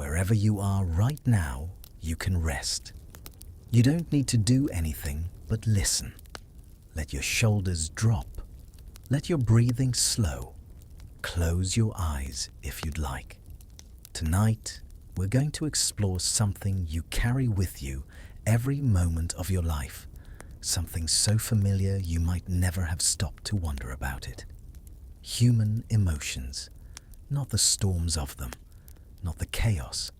Wherever you are right now, you can rest. You don't need to do anything but listen. Let your shoulders drop. Let your breathing slow. Close your eyes if you'd like. Tonight, we're going to explore something you carry with you every moment of your life. Something so familiar you might never have stopped to wonder about it. Human emotions, not the storms of them, not the chaos,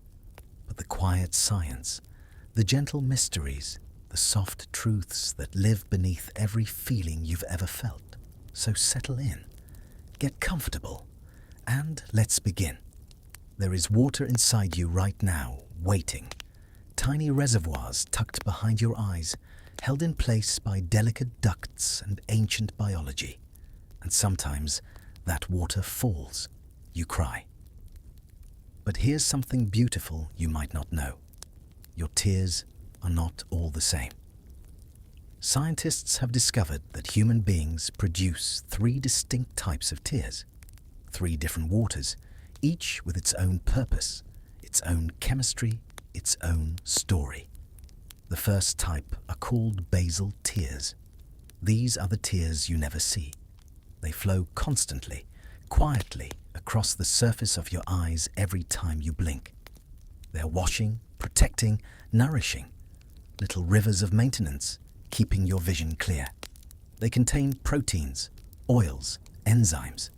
but the quiet science, the gentle mysteries, the soft truths that live beneath every feeling you've ever felt. So settle in, get comfortable, and let's begin. There is water inside you right now, waiting. Tiny reservoirs tucked behind your eyes, held in place by delicate ducts and ancient biology. And sometimes that water falls. You cry. But here's something beautiful you might not know. Your tears are not all the same. Scientists have discovered that human beings produce 3 distinct types of tears, 3 different waters, each with its own purpose, its own chemistry, its own story. The first type are called basal tears. These are the tears you never see. They flow constantly, quietly across the surface of your eyes every time you blink. They're washing, protecting, nourishing, little rivers of maintenance, keeping your vision clear. They contain proteins, oils, enzymes.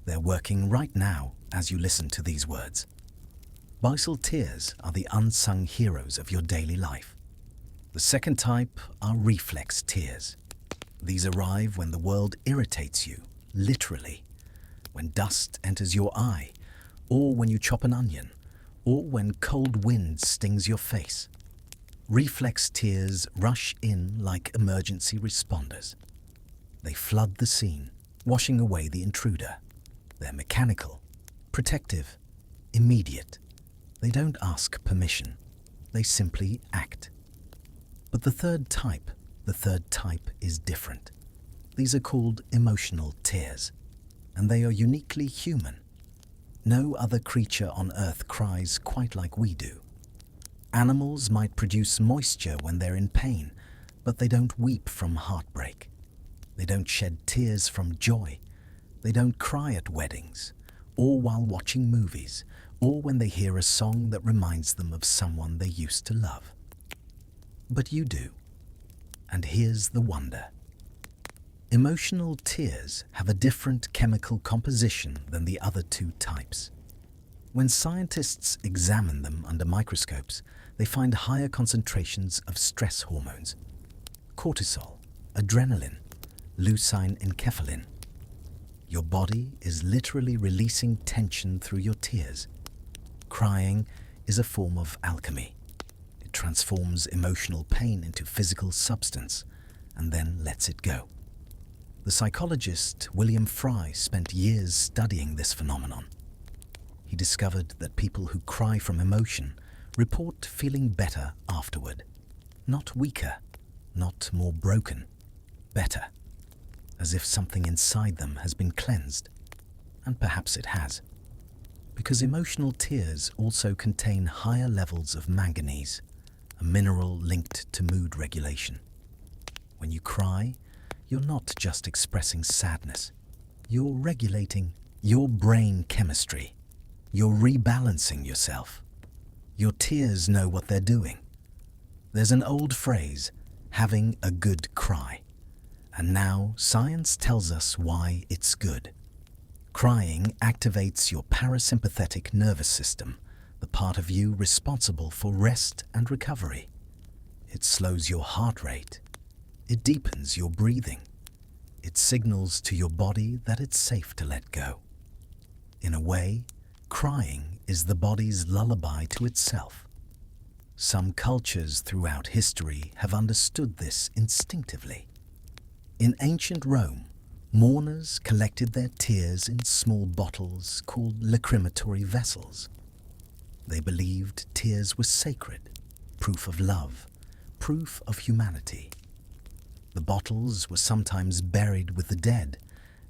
They're working right now as you listen to these words. Basal tears are the unsung heroes of your daily life. The second type are reflex tears. These arrive when the world irritates you, literally. When dust enters your eye, or when you chop an onion, or when cold wind stings your face. Reflex tears rush in like emergency responders. They flood the scene, washing away the intruder. They're mechanical, protective, immediate. They don't ask permission. They simply act. But the third type is different. These are called emotional tears, and they are uniquely human. No other creature on Earth cries quite like we do. Animals might produce moisture when they're in pain, but they don't weep from heartbreak. They don't shed tears from joy. They don't cry at weddings, or while watching movies, or when they hear a song that reminds them of someone they used to love. But you do. And here's the wonder. Emotional tears have a different chemical composition than the other 2 types. When scientists examine them under microscopes, they find higher concentrations of stress hormones: cortisol, adrenaline, leucine enkephalin. Your body is literally releasing tension through your tears. Crying is a form of alchemy. It transforms emotional pain into physical substance and then lets it go. The psychologist William Fry spent years studying this phenomenon. He discovered that people who cry from emotion report feeling better afterward. Not weaker, not more broken, better. As if something inside them has been cleansed. And perhaps it has. Because emotional tears also contain higher levels of manganese, a mineral linked to mood regulation. When you cry, you're not just expressing sadness. You're regulating your brain chemistry. You're rebalancing yourself. Your tears know what they're doing. There's an old phrase, having a good cry. And now science tells us why it's good. Crying activates your parasympathetic nervous system, the part of you responsible for rest and recovery. It slows your heart rate. It deepens your breathing. It signals to your body that it's safe to let go. In a way, crying is the body's lullaby to itself. Some cultures throughout history have understood this instinctively. In ancient Rome, mourners collected their tears in small bottles called lacrimatory vessels. They believed tears were sacred, proof of love, proof of humanity. The bottles were sometimes buried with the dead,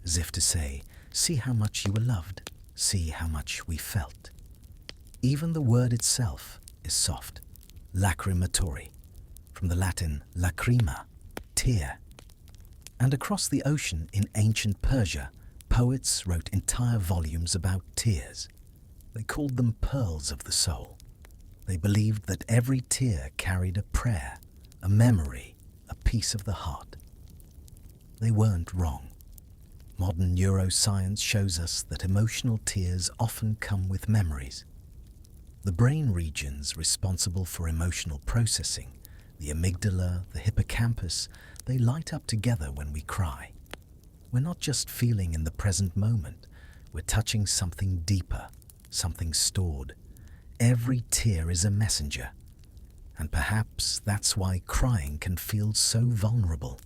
as if to say, "See how much you were loved, see how much we felt." Even the word itself is soft. Lacrimatory, from the Latin lacrima, tear. And across the ocean in ancient Persia, poets wrote entire volumes about tears. They called them pearls of the soul. They believed that every tear carried a prayer, a memory, a piece of the heart. They weren't wrong. Modern neuroscience shows us that emotional tears often come with memories. The brain regions responsible for emotional processing, the amygdala, the hippocampus, they light up together when we cry. We're not just feeling in the present moment, we're touching something deeper, something stored. Every tear is a messenger. And perhaps that's why crying can feel so vulnerable.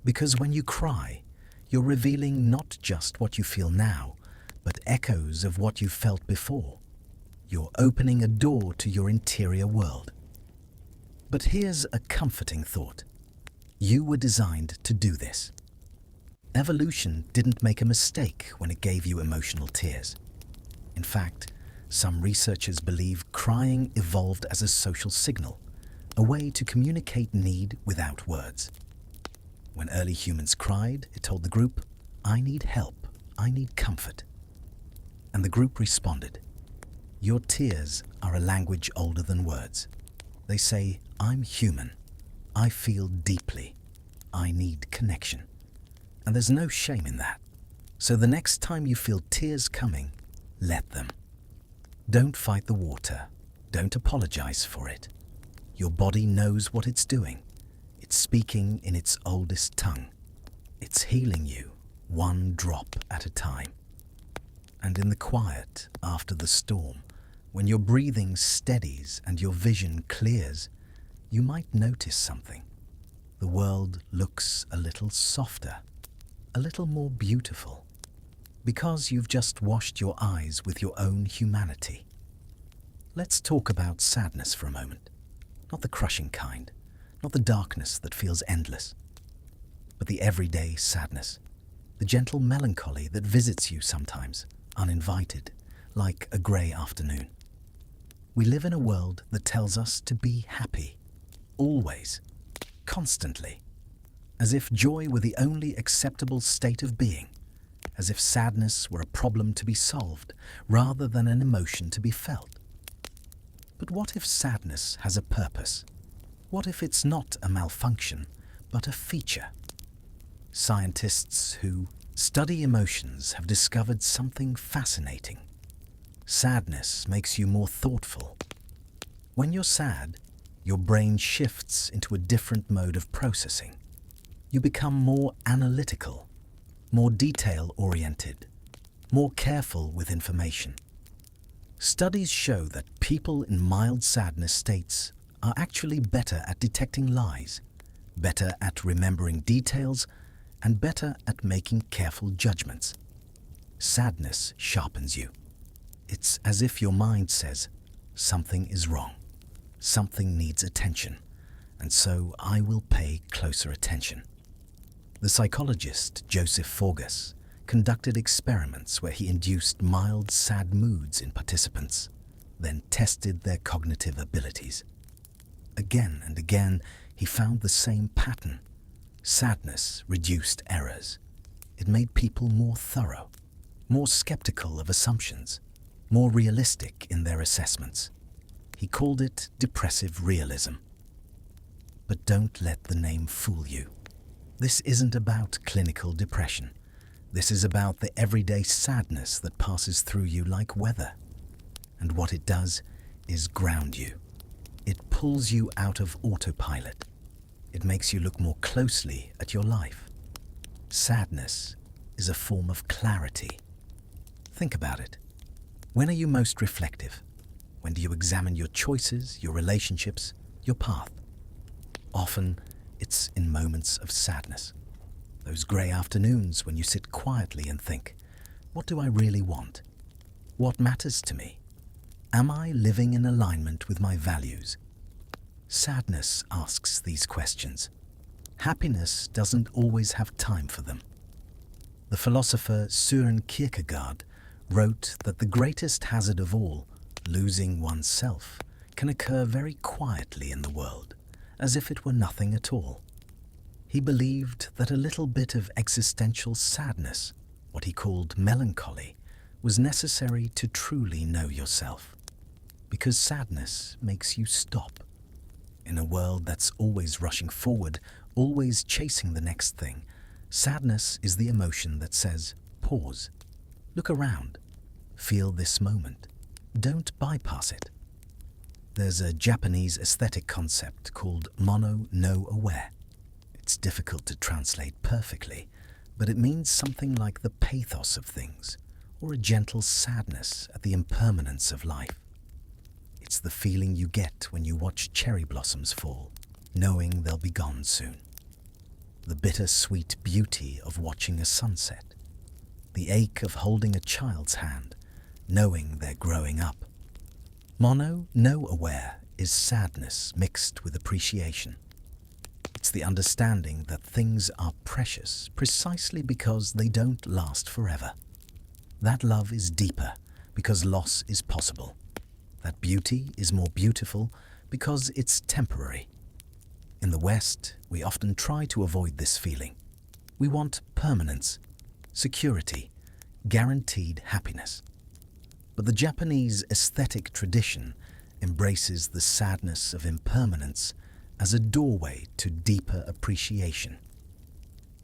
Because when you cry, you're revealing not just what you feel now, but echoes of what you felt before. You're opening a door to your interior world. But here's a comforting thought. You were designed to do this. Evolution didn't make a mistake when it gave you emotional tears. In fact, some researchers believe crying evolved as a social signal, a way to communicate need without words. When early humans cried, it told the group, "I need help, I need comfort." And the group responded. Your tears are a language older than words. They say, "I'm human, I feel deeply, I need connection." And there's no shame in that. So the next time you feel tears coming, let them. Don't fight the water. Don't apologize for it. Your body knows what it's doing. It's speaking in its oldest tongue. It's healing you, one drop at a time. And in the quiet after the storm, when your breathing steadies and your vision clears, you might notice something. The world looks a little softer, a little more beautiful. Because you've just washed your eyes with your own humanity. Let's talk about sadness for a moment. Not the crushing kind, not the darkness that feels endless, but the everyday sadness, the gentle melancholy that visits you sometimes, uninvited, like a grey afternoon. We live in a world that tells us to be happy, always, constantly, as if joy were the only acceptable state of being. As if sadness were a problem to be solved, rather than an emotion to be felt. But what if sadness has a purpose? What if it's not a malfunction, but a feature? Scientists who study emotions have discovered something fascinating. Sadness makes you more thoughtful. When you're sad, your brain shifts into a different mode of processing. You become more analytical, more detail-oriented, more careful with information. Studies show that people in mild sadness states are actually better at detecting lies, better at remembering details, and better at making careful judgments. Sadness sharpens you. It's as if your mind says, something is wrong, something needs attention, and so I will pay closer attention. The psychologist Joseph Forgas conducted experiments where he induced mild sad moods in participants, then tested their cognitive abilities. Again and again, he found the same pattern. Sadness reduced errors. It made people more thorough, more skeptical of assumptions, more realistic in their assessments. He called it depressive realism. But don't let the name fool you. This isn't about clinical depression. This is about the everyday sadness that passes through you like weather. And what it does is ground you. It pulls you out of autopilot. It makes you look more closely at your life. Sadness is a form of clarity. Think about it. When are you most reflective? When do you examine your choices, your relationships, your path? Often, it's in moments of sadness. Those grey afternoons when you sit quietly and think, what do I really want? What matters to me? Am I living in alignment with my values? Sadness asks these questions. Happiness doesn't always have time for them. The philosopher Søren Kierkegaard wrote that the greatest hazard of all losing oneself, can occur very quietly in the world, as if it were nothing at all. He believed that a little bit of existential sadness, what he called melancholy, was necessary to truly know yourself. Because sadness makes you stop. In a world that's always rushing forward, always chasing the next thing, sadness is the emotion that says, pause, look around, feel this moment, don't bypass it. There's a Japanese aesthetic concept called mono-no-aware. It's difficult to translate perfectly, but it means something like the pathos of things, or a gentle sadness at the impermanence of life. It's the feeling you get when you watch cherry blossoms fall, knowing they'll be gone soon. The bittersweet beauty of watching a sunset. The ache of holding a child's hand, knowing they're growing up. Mono-no-aware is sadness mixed with appreciation. It's the understanding that things are precious precisely because they don't last forever. That love is deeper because loss is possible. That beauty is more beautiful because it's temporary. In the West, we often try to avoid this feeling. We want permanence, security, guaranteed happiness. But the Japanese aesthetic tradition embraces the sadness of impermanence as a doorway to deeper appreciation.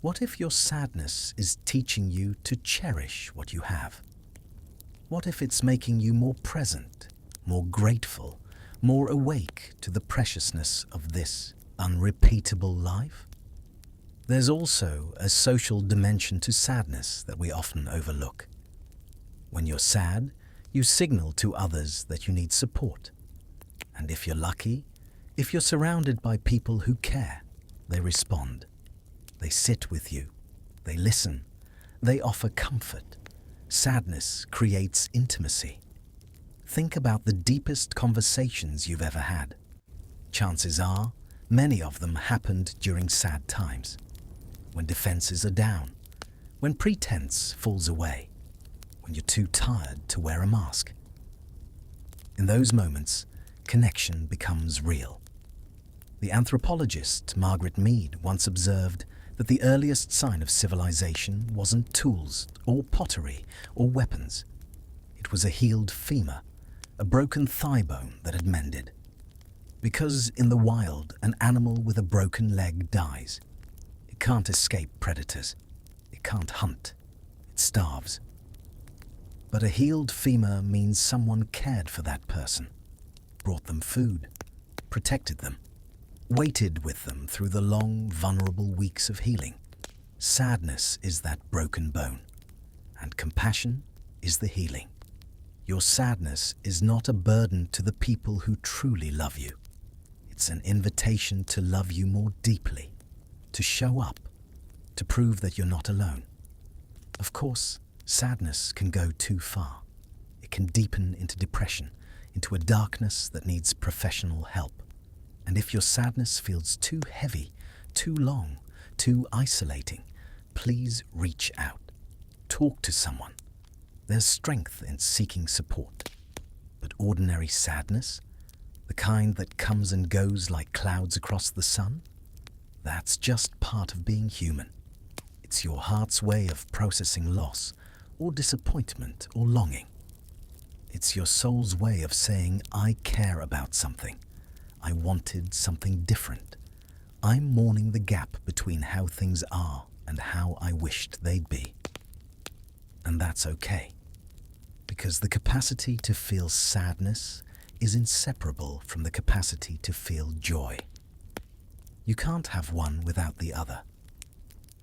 What if your sadness is teaching you to cherish what you have? What if it's making you more present, more grateful, more awake to the preciousness of this unrepeatable life? There's also a social dimension to sadness that we often overlook. When you're sad, you signal to others that you need support. And if you're lucky, if you're surrounded by people who care, they respond. They sit with you. They listen. They offer comfort. Sadness creates intimacy. Think about the deepest conversations you've ever had. Chances are, many of them happened during sad times, when defenses are down, when pretense falls away, when you're too tired to wear a mask. In those moments, connection becomes real. The anthropologist Margaret Mead once observed that the earliest sign of civilization wasn't tools or pottery or weapons. It was a healed femur, a broken thigh bone that had mended. Because in the wild, an animal with a broken leg dies. It can't escape predators. It can't hunt. It starves. But a healed femur means someone cared for that person, brought them food, protected them, waited with them through the long, vulnerable weeks of healing. Sadness is that broken bone, and compassion is the healing. Your sadness is not a burden to the people who truly love you. It's an invitation to love you more deeply, to show up, to prove that you're not alone. Of course, sadness can go too far. It can deepen into depression, into a darkness that needs professional help. And if your sadness feels too heavy, too long, too isolating, please reach out. Talk to someone. There's strength in seeking support. But ordinary sadness, the kind that comes and goes like clouds across the sun, that's just part of being human. It's your heart's way of processing loss, or disappointment, or longing. It's your soul's way of saying, I care about something. I wanted something different. I'm mourning the gap between how things are and how I wished they'd be. And that's okay, because the capacity to feel sadness is inseparable from the capacity to feel joy. You can't have one without the other.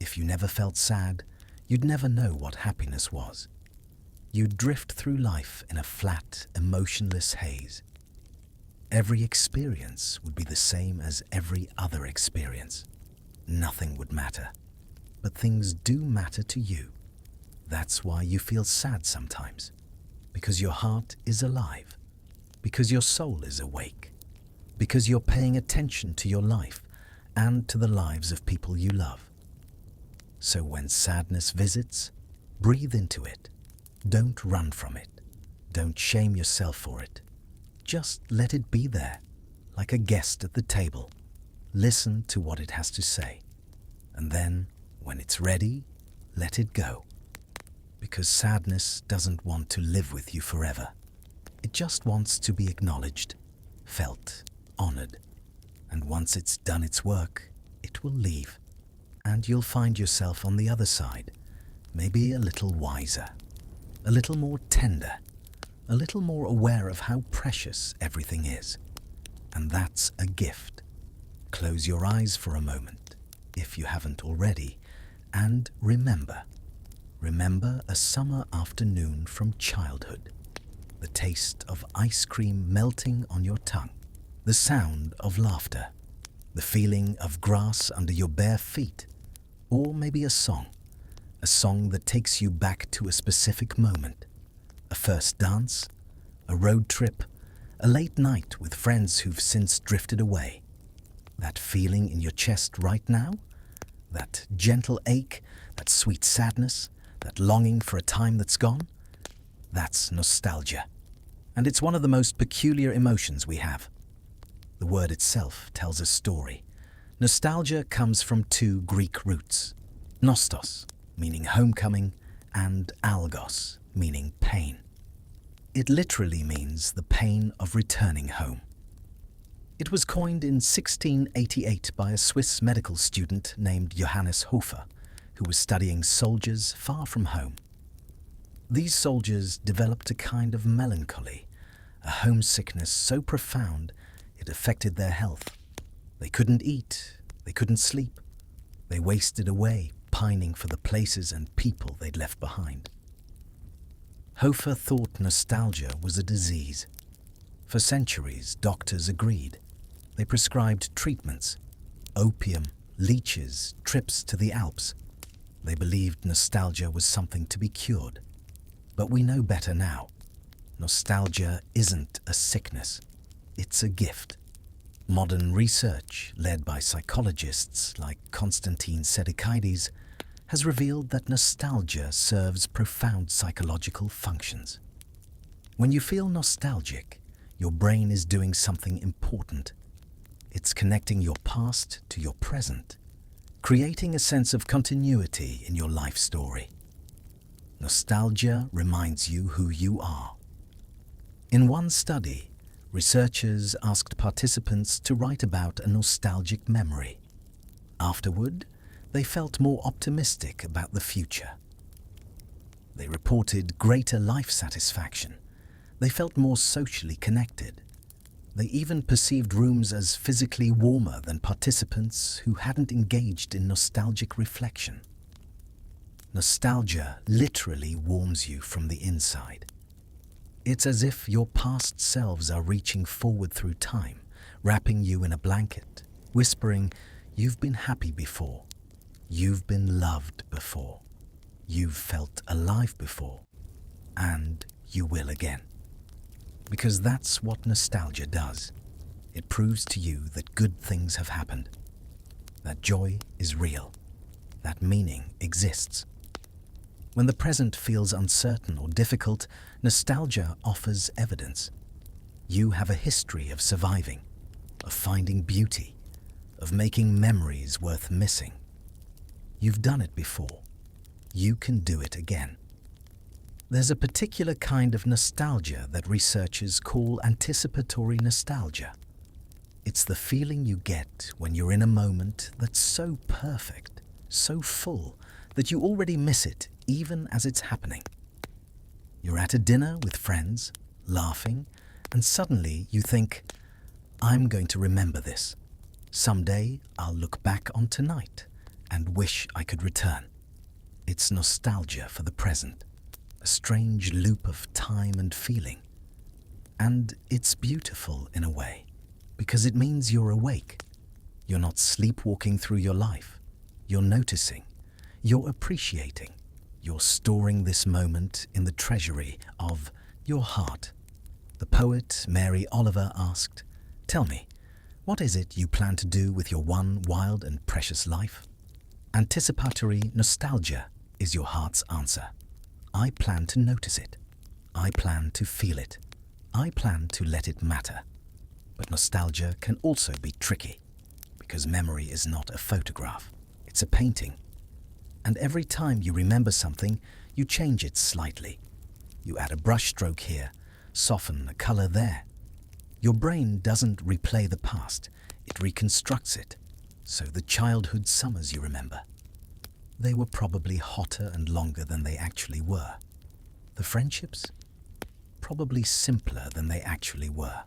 If you never felt sad, you'd never know what happiness was. You'd drift through life in a flat, emotionless haze. Every experience would be the same as every other experience. Nothing would matter. But things do matter to you. That's why you feel sad sometimes. Because your heart is alive. Because your soul is awake. Because you're paying attention to your life and to the lives of people you love. So when sadness visits, breathe into it. Don't run from it. Don't shame yourself for it. Just let it be there, like a guest at the table. Listen to what it has to say. And then, when it's ready, let it go. Because sadness doesn't want to live with you forever. It just wants to be acknowledged, felt, honored. And once it's done its work, it will leave. And you'll find yourself on the other side, maybe a little wiser, a little more tender, a little more aware of how precious everything is. And that's a gift. Close your eyes for a moment, if you haven't already, and remember a summer afternoon from childhood. The taste of ice cream melting on your tongue, the sound of laughter, the feeling of grass under your bare feet, or maybe a song that takes you back to a specific moment, a first dance, a road trip, a late night with friends who've since drifted away. That feeling in your chest right now, that gentle ache, that sweet sadness, that longing for a time that's gone, that's nostalgia. And it's one of the most peculiar emotions we have. The word itself tells a story. Nostalgia comes from two Greek roots, nostos, meaning homecoming, and algos, meaning pain. It literally means the pain of returning home. It was coined in 1688 by a Swiss medical student named Johannes Hofer, who was studying soldiers far from home. These soldiers developed a kind of melancholy, a homesickness so profound it affected their health. They couldn't eat, they couldn't sleep. They wasted away pining for the places and people they'd left behind. Hofer thought nostalgia was a disease. For centuries, doctors agreed. They prescribed treatments, opium, leeches, trips to the Alps. They believed nostalgia was something to be cured. But we know better now. Nostalgia isn't a sickness. It's a gift. Modern research, led by psychologists like Konstantin Sedekaides, has revealed that nostalgia serves profound psychological functions. When you feel nostalgic, your brain is doing something important. It's connecting your past to your present, creating a sense of continuity in your life story. Nostalgia reminds you who you are. In one study, researchers asked participants to write about a nostalgic memory. Afterward, they felt more optimistic about the future. They reported greater life satisfaction. They felt more socially connected. They even perceived rooms as physically warmer than participants who hadn't engaged in nostalgic reflection. Nostalgia literally warms you from the inside. It's as if your past selves are reaching forward through time, wrapping you in a blanket, whispering, "You've been happy before. You've been loved before. You've felt alive before. And you will again." Because that's what nostalgia does. It proves to you that good things have happened, that joy is real, that meaning exists. When the present feels uncertain or difficult, nostalgia offers evidence. You have a history of surviving, of finding beauty, of making memories worth missing. You've done it before. You can do it again. There's a particular kind of nostalgia that researchers call anticipatory nostalgia. It's the feeling you get when you're in a moment that's so perfect, so full, that you already miss it even as it's happening. You're at a dinner with friends, laughing, and suddenly you think, "I'm going to remember this. Someday I'll look back on tonight and wish I could return." It's nostalgia for the present, a strange loop of time and feeling. And it's beautiful in a way, because it means you're awake. You're not sleepwalking through your life. You're noticing. You're appreciating. You're storing this moment in the treasury of your heart. The poet Mary Oliver asked, "Tell me, what is it you plan to do with your one wild and precious life?" Anticipatory nostalgia is your heart's answer. I plan to notice it. I plan to feel it. I plan to let it matter. But nostalgia can also be tricky, because memory is not a photograph, it's a painting. And every time you remember something, you change it slightly. You add a brushstroke here, soften a color there. Your brain doesn't replay the past, it reconstructs it. So the childhood summers you remember, they were probably hotter and longer than they actually were. The friendships? Probably simpler than they actually were.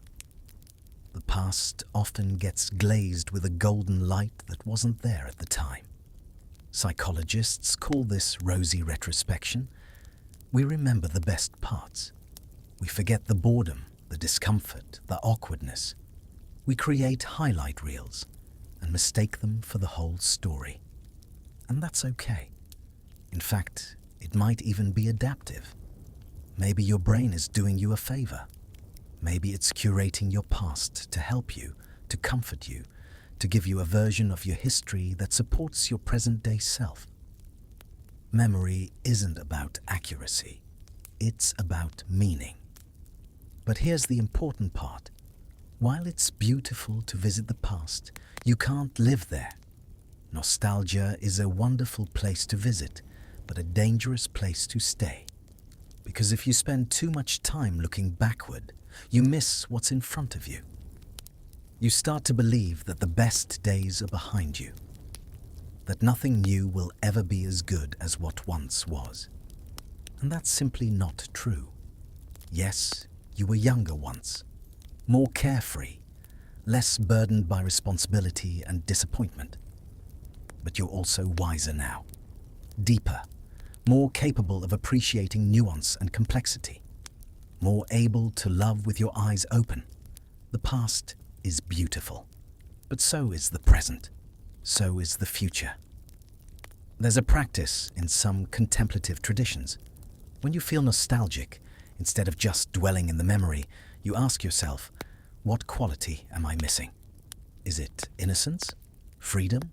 The past often gets glazed with a golden light that wasn't there at the time. Psychologists call this rosy retrospection. We remember the best parts. We forget the boredom, the discomfort, the awkwardness. We create highlight reels and mistake them for the whole story. And that's okay. In fact, it might even be adaptive. Maybe your brain is doing you a favor. Maybe it's curating your past to help you, to comfort you, to give you a version of your history that supports your present-day self. Memory isn't about accuracy. It's about meaning. But here's the important part. While it's beautiful to visit the past, you can't live there. Nostalgia is a wonderful place to visit, but a dangerous place to stay. Because if you spend too much time looking backward, you miss what's in front of you. You start to believe that the best days are behind you, that nothing new will ever be as good as what once was. And that's simply not true. Yes, you were younger once, more carefree, less burdened by responsibility and disappointment. But you're also wiser now, deeper, more capable of appreciating nuance and complexity, more able to love with your eyes open. The past is beautiful, but so is the present, so is the future. There's a practice in some contemplative traditions. When you feel nostalgic, instead of just dwelling in the memory, you ask yourself, what quality am I missing? Is it innocence, freedom,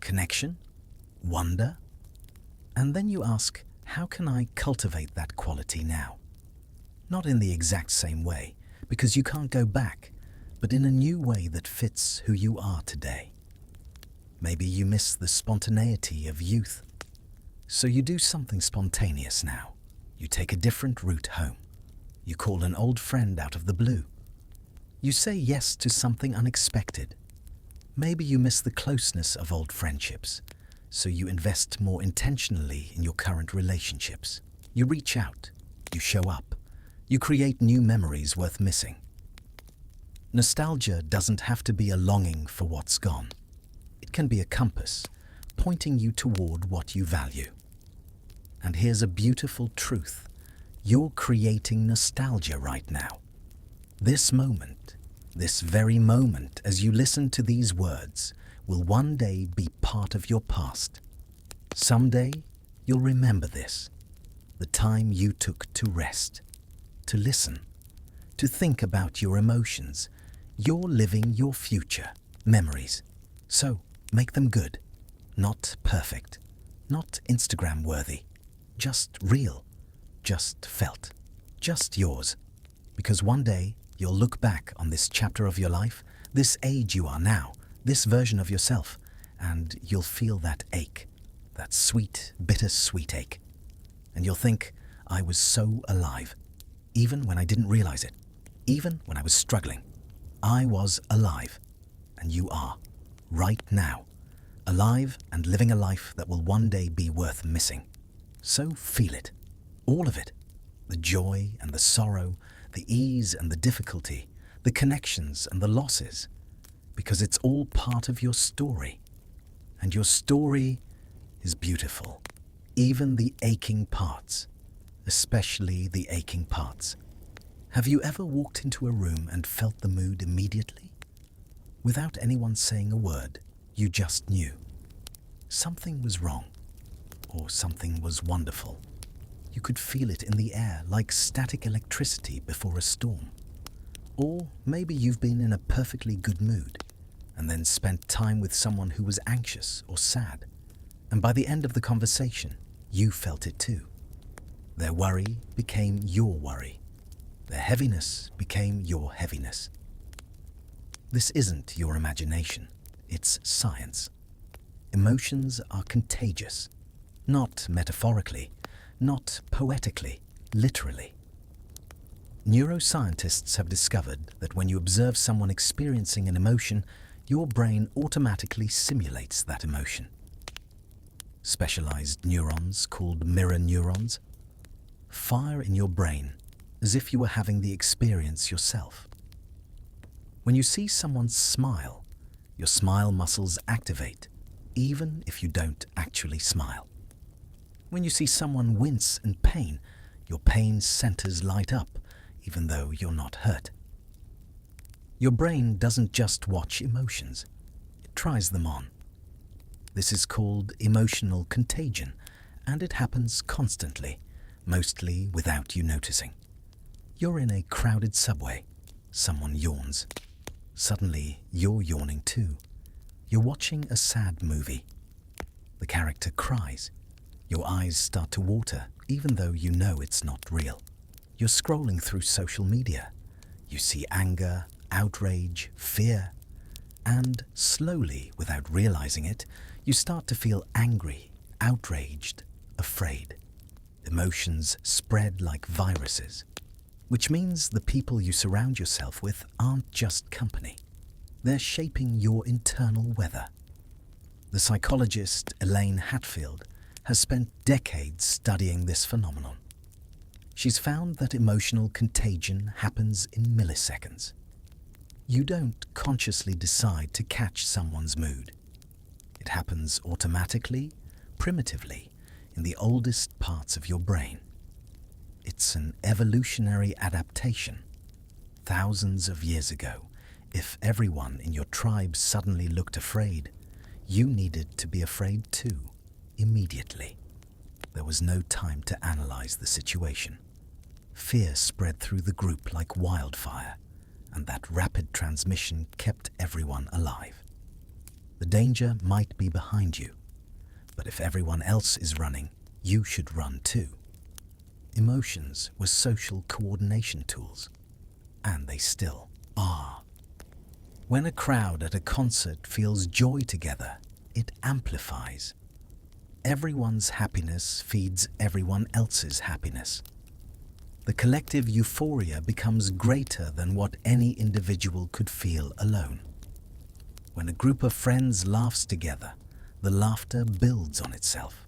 connection, wonder? And then you ask, how can I cultivate that quality now? Not in the exact same way, because you can't go back, but in a new way that fits who you are today. Maybe you miss the spontaneity of youth. So you do something spontaneous now. You take a different route home. You call an old friend out of the blue. You say yes to something unexpected. Maybe you miss the closeness of old friendships, so you invest more intentionally in your current relationships. You reach out. You show up. You create new memories worth missing. Nostalgia doesn't have to be a longing for what's gone. It can be a compass, pointing you toward what you value. And here's a beautiful truth. You're creating nostalgia right now. This moment, this very moment as you listen to these words, will one day be part of your past. Someday, you'll remember this. The time you took to rest, to listen, to think about your emotions. You're living your future memories. So, make them good, not perfect, not Instagram-worthy, just real, just felt, just yours. Because one day, you'll look back on this chapter of your life, this age you are now, this version of yourself, and you'll feel that ache, that sweet, bittersweet ache. And you'll think, I was so alive, even when I didn't realize it, even when I was struggling. I was alive, and you are, right now, alive and living a life that will one day be worth missing. So feel it, all of it, the joy and the sorrow, the ease and the difficulty, the connections and the losses, because it's all part of your story. And your story is beautiful, even the aching parts, especially the aching parts. Have you ever walked into a room and felt the mood immediately? Without anyone saying a word, you just knew. Something was wrong, or something was wonderful. You could feel it in the air like static electricity before a storm. Or maybe you've been in a perfectly good mood and then spent time with someone who was anxious or sad. And by the end of the conversation, you felt it too. Their worry became your worry. Their heaviness became your heaviness. This isn't your imagination, it's science. Emotions are contagious, not metaphorically, not poetically, literally. Neuroscientists have discovered that when you observe someone experiencing an emotion, your brain automatically simulates that emotion. Specialized neurons called mirror neurons fire in your brain as if you were having the experience yourself. When you see someone smile, your smile muscles activate, even if you don't actually smile. When you see someone wince in pain, your pain centers light up, even though you're not hurt. Your brain doesn't just watch emotions, it tries them on. This is called emotional contagion, and it happens constantly, mostly without you noticing. You're in a crowded subway. Someone yawns. Suddenly, you're yawning too. You're watching a sad movie. The character cries. Your eyes start to water, even though you know it's not real. You're scrolling through social media. You see anger, outrage, fear, and slowly, without realizing it, you start to feel angry, outraged, afraid. Emotions spread like viruses, which means the people you surround yourself with aren't just company. They're shaping your internal weather. The psychologist Elaine Hatfield has spent decades studying this phenomenon. She's found that emotional contagion happens in milliseconds. You don't consciously decide to catch someone's mood. It happens automatically, primitively, in the oldest parts of your brain. It's an evolutionary adaptation. Thousands of years ago, if everyone in your tribe suddenly looked afraid, you needed to be afraid too, immediately. There was no time to analyze the situation. Fear spread through the group like wildfire, and that rapid transmission kept everyone alive. The danger might be behind you, but if everyone else is running, you should run too. Emotions were social coordination tools, and they still are. When a crowd at a concert feels joy together, it amplifies. Everyone's happiness feeds everyone else's happiness. The collective euphoria becomes greater than what any individual could feel alone. When a group of friends laughs together, the laughter builds on itself.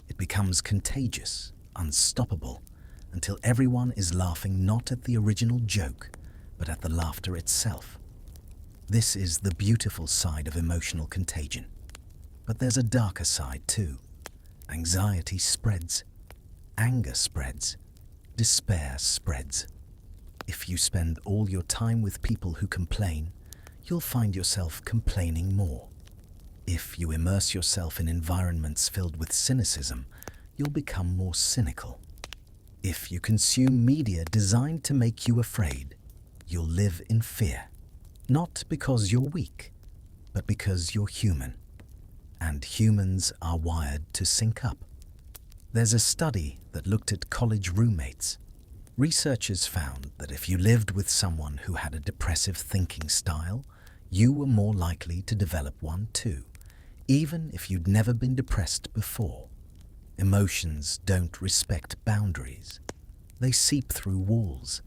It becomes contagious, unstoppable, until everyone is laughing not at the original joke, but at the laughter itself. This is the beautiful side of emotional contagion. But there's a darker side too. Anxiety spreads, anger spreads, despair spreads. If you spend all your time with people who complain, you'll find yourself complaining more. If you immerse yourself in environments filled with cynicism, you'll become more cynical. If you consume media designed to make you afraid, you'll live in fear. Not because you're weak, but because you're human. And humans are wired to sync up. There's a study that looked at college roommates. Researchers found that if you lived with someone who had a depressive thinking style, you were more likely to develop one too, even if you'd never been depressed before. Emotions don't respect boundaries. They seep through walls.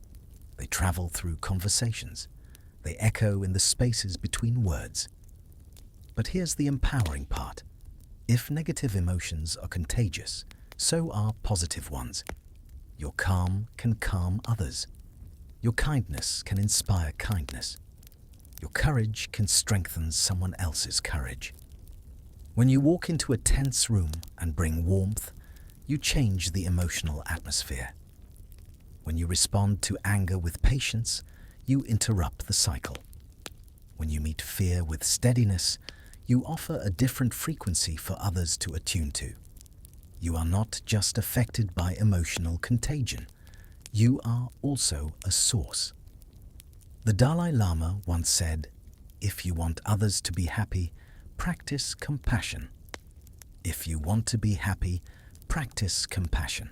They travel through conversations. They echo in the spaces between words. But here's the empowering part. If negative emotions are contagious, so are positive ones. Your calm can calm others. Your kindness can inspire kindness. Your courage can strengthen someone else's courage. When you walk into a tense room and bring warmth, you change the emotional atmosphere. When you respond to anger with patience, you interrupt the cycle. When you meet fear with steadiness, you offer a different frequency for others to attune to. You are not just affected by emotional contagion, you are also a source. The Dalai Lama once said, "If you want others to be happy, practice compassion. If you want to be happy, practice compassion."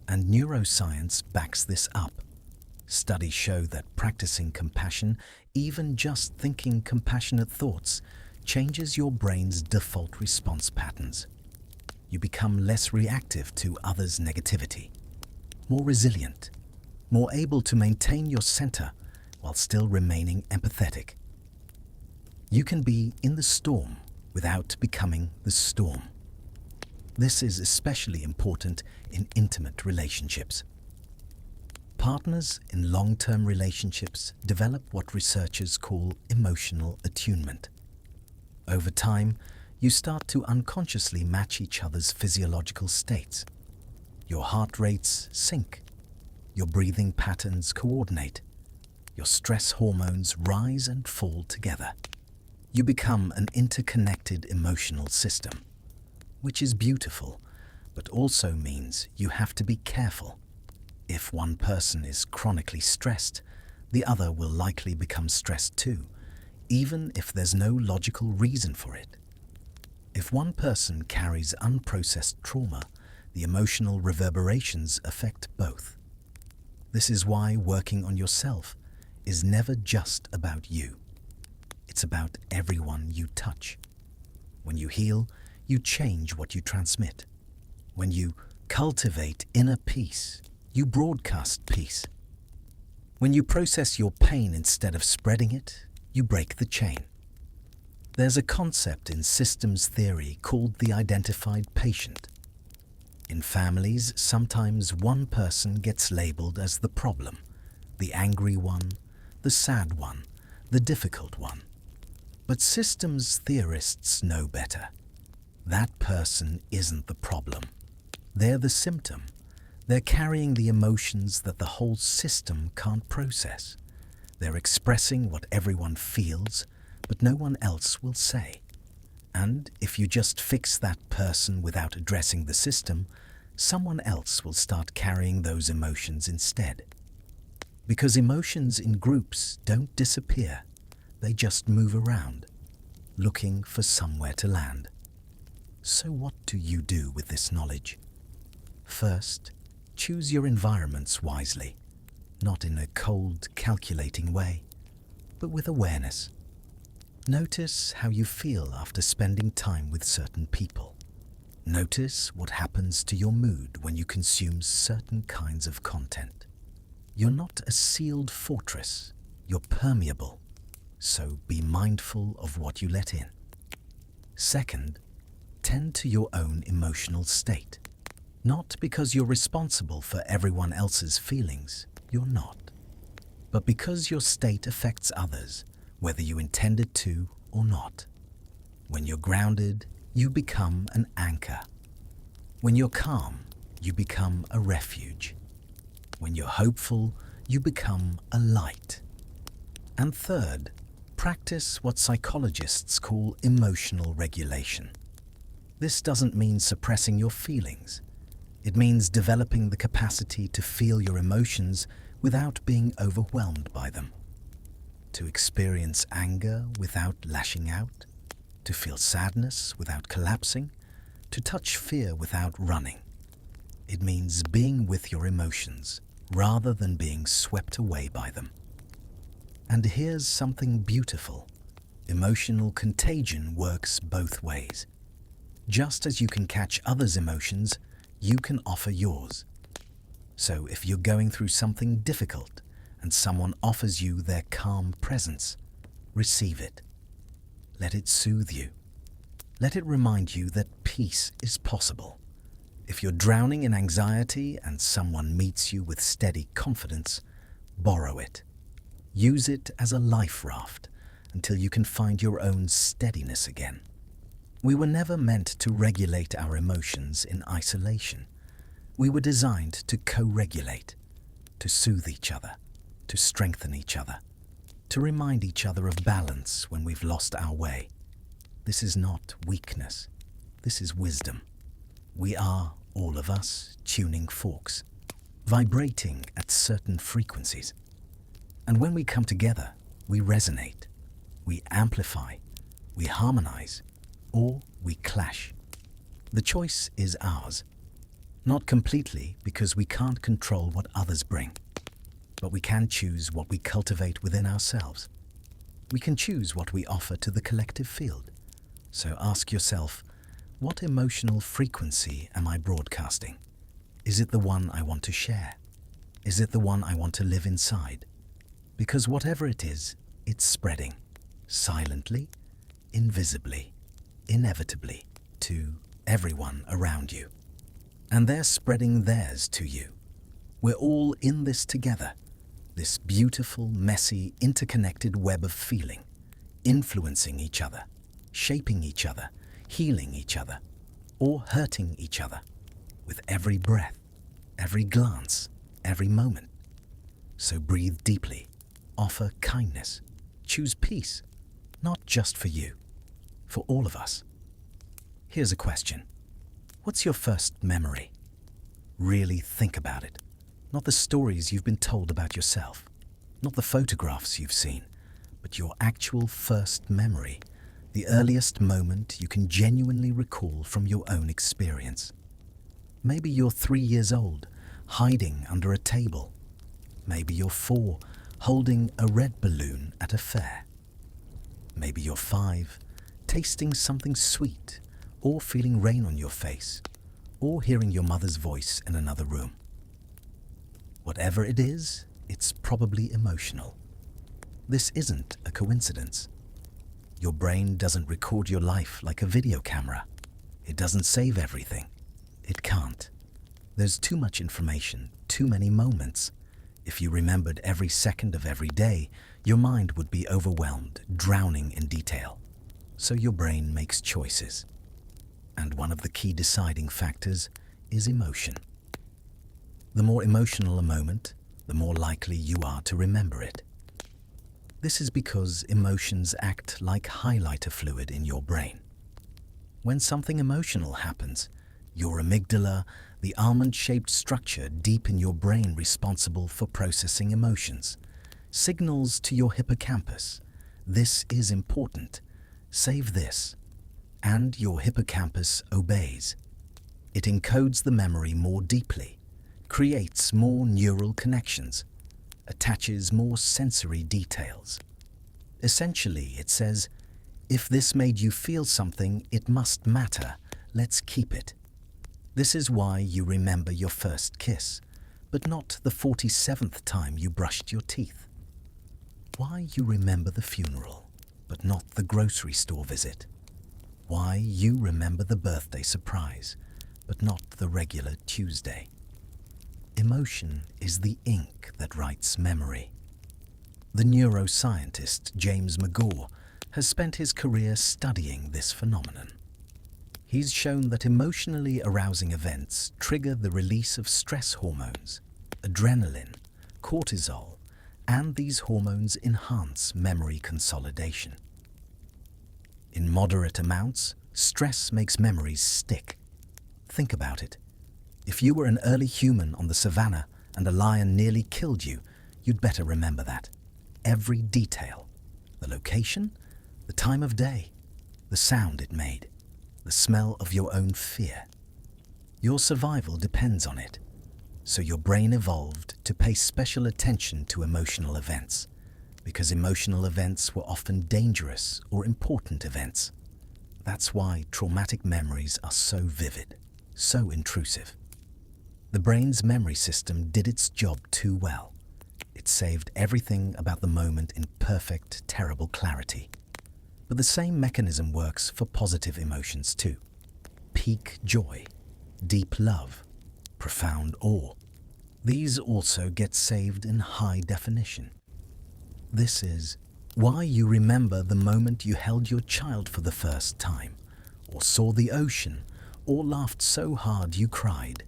And neuroscience backs this up. Studies show that practicing compassion, even just thinking compassionate thoughts, changes your brain's default response patterns. You become less reactive to others' negativity, more resilient, more able to maintain your center while still remaining empathetic. You can be in the storm without becoming the storm. This is especially important in intimate relationships. Partners in long-term relationships develop what researchers call emotional attunement. Over time, you start to unconsciously match each other's physiological states. Your heart rates sync, your breathing patterns coordinate, your stress hormones rise and fall together. You become an interconnected emotional system, which is beautiful, but also means you have to be careful. If one person is chronically stressed, the other will likely become stressed too, even if there's no logical reason for it. If one person carries unprocessed trauma, the emotional reverberations affect both. This is why working on yourself is never just about you. It's about everyone you touch. When you heal, you change what you transmit. When you cultivate inner peace, you broadcast peace. When you process your pain instead of spreading it, you break the chain. There's a concept in systems theory called the identified patient. In families, sometimes one person gets labeled as the problem, the angry one, the sad one, the difficult one. But systems theorists know better. That person isn't the problem. They're the symptom. They're carrying the emotions that the whole system can't process. They're expressing what everyone feels, but no one else will say. And if you just fix that person without addressing the system, someone else will start carrying those emotions instead. Because emotions in groups don't disappear, they just move around, looking for somewhere to land. So what do you do with this knowledge? First, choose your environments wisely, not in a cold, calculating way, but with awareness. Notice how you feel after spending time with certain people. Notice what happens to your mood when you consume certain kinds of content. You're not a sealed fortress, you're permeable, so be mindful of what you let in. Second, tend to your own emotional state. Not because you're responsible for everyone else's feelings, you're not. But because your state affects others, whether you intended to or not. When you're grounded, you become an anchor. When you're calm, you become a refuge. When you're hopeful, you become a light. And third, practice what psychologists call emotional regulation. This doesn't mean suppressing your feelings. It means developing the capacity to feel your emotions without being overwhelmed by them. To experience anger without lashing out. To feel sadness without collapsing. To touch fear without running. It means being with your emotions rather than being swept away by them. And here's something beautiful. Emotional contagion works both ways. Just as you can catch others' emotions, you can offer yours. So if you're going through something difficult and someone offers you their calm presence, receive it. Let it soothe you. Let it remind you that peace is possible. If you're drowning in anxiety and someone meets you with steady confidence, borrow it. Use it as a life raft until you can find your own steadiness again. We were never meant to regulate our emotions in isolation. We were designed to co-regulate, to soothe each other, to strengthen each other, to remind each other of balance when we've lost our way. This is not weakness. This is wisdom. We are, all of us, tuning forks, vibrating at certain frequencies. And when we come together, we resonate, we amplify, we harmonize, or we clash. The choice is ours. Not completely, because we can't control what others bring. but we can choose what we cultivate within ourselves. We can choose what we offer to the collective field. So ask yourself, what emotional frequency am I broadcasting? Is it the one I want to share? Is it the one I want to live inside? Because whatever it is, it's spreading, silently, invisibly, inevitably, to everyone around you. And they're spreading theirs to you. We're all in this together, this beautiful, messy, interconnected web of feeling, influencing each other, shaping each other, healing each other, or hurting each other, with every breath, every glance, every moment. So breathe deeply, offer kindness, choose peace, not just for you, for all of us. Here's a question. What's your first memory? Really think about it. Not the stories you've been told about yourself, not the photographs you've seen, but your actual first memory, the earliest moment you can genuinely recall from your own experience. Maybe you're 3 years old, hiding under a table. Maybe you're 4, holding a red balloon at a fair. Maybe you're 5, tasting something sweet, or feeling rain on your face, or hearing your mother's voice in another room. Whatever it is, it's probably emotional. This isn't a coincidence. Your brain doesn't record your life like a video camera. It doesn't save everything. It can't. There's too much information, too many moments. If you remembered every second of every day, your mind would be overwhelmed, drowning in detail. So your brain makes choices. And one of the key deciding factors is emotion. The more emotional a moment, the more likely you are to remember it. This is because emotions act like highlighter fluid in your brain. When something emotional happens, your amygdala, the almond-shaped structure deep in your brain responsible for processing emotions, signals to your hippocampus, "This is important. Save this." And your hippocampus obeys. It encodes the memory more deeply, creates more neural connections, attaches more sensory details. Essentially, it says, if this made you feel something, it must matter. Let's keep it. This is why you remember your first kiss, but not the 47th time you brushed your teeth. Why you remember the funeral, but not the grocery store visit. Why you remember the birthday surprise, but not the regular Tuesday. Emotion is the ink that writes memory. The neuroscientist James McGaw has spent his career studying this phenomenon. He's shown that emotionally arousing events trigger the release of stress hormones, adrenaline, cortisol, and these hormones enhance memory consolidation. In moderate amounts, stress makes memories stick. Think about it. If you were an early human on the savannah and a lion nearly killed you, you'd better remember that. Every detail. The location, the time of day, the sound it made, the smell of your own fear. Your survival depends on it. So your brain evolved to pay special attention to emotional events, because emotional events were often dangerous or important events. That's why traumatic memories are so vivid, so intrusive. The brain's memory system did its job too well. It saved everything about the moment in perfect, terrible clarity. But the same mechanism works for positive emotions too. Peak joy, deep love, profound awe. These also get saved in high definition. This is why you remember the moment you held your child for the first time, or saw the ocean, or laughed so hard you cried.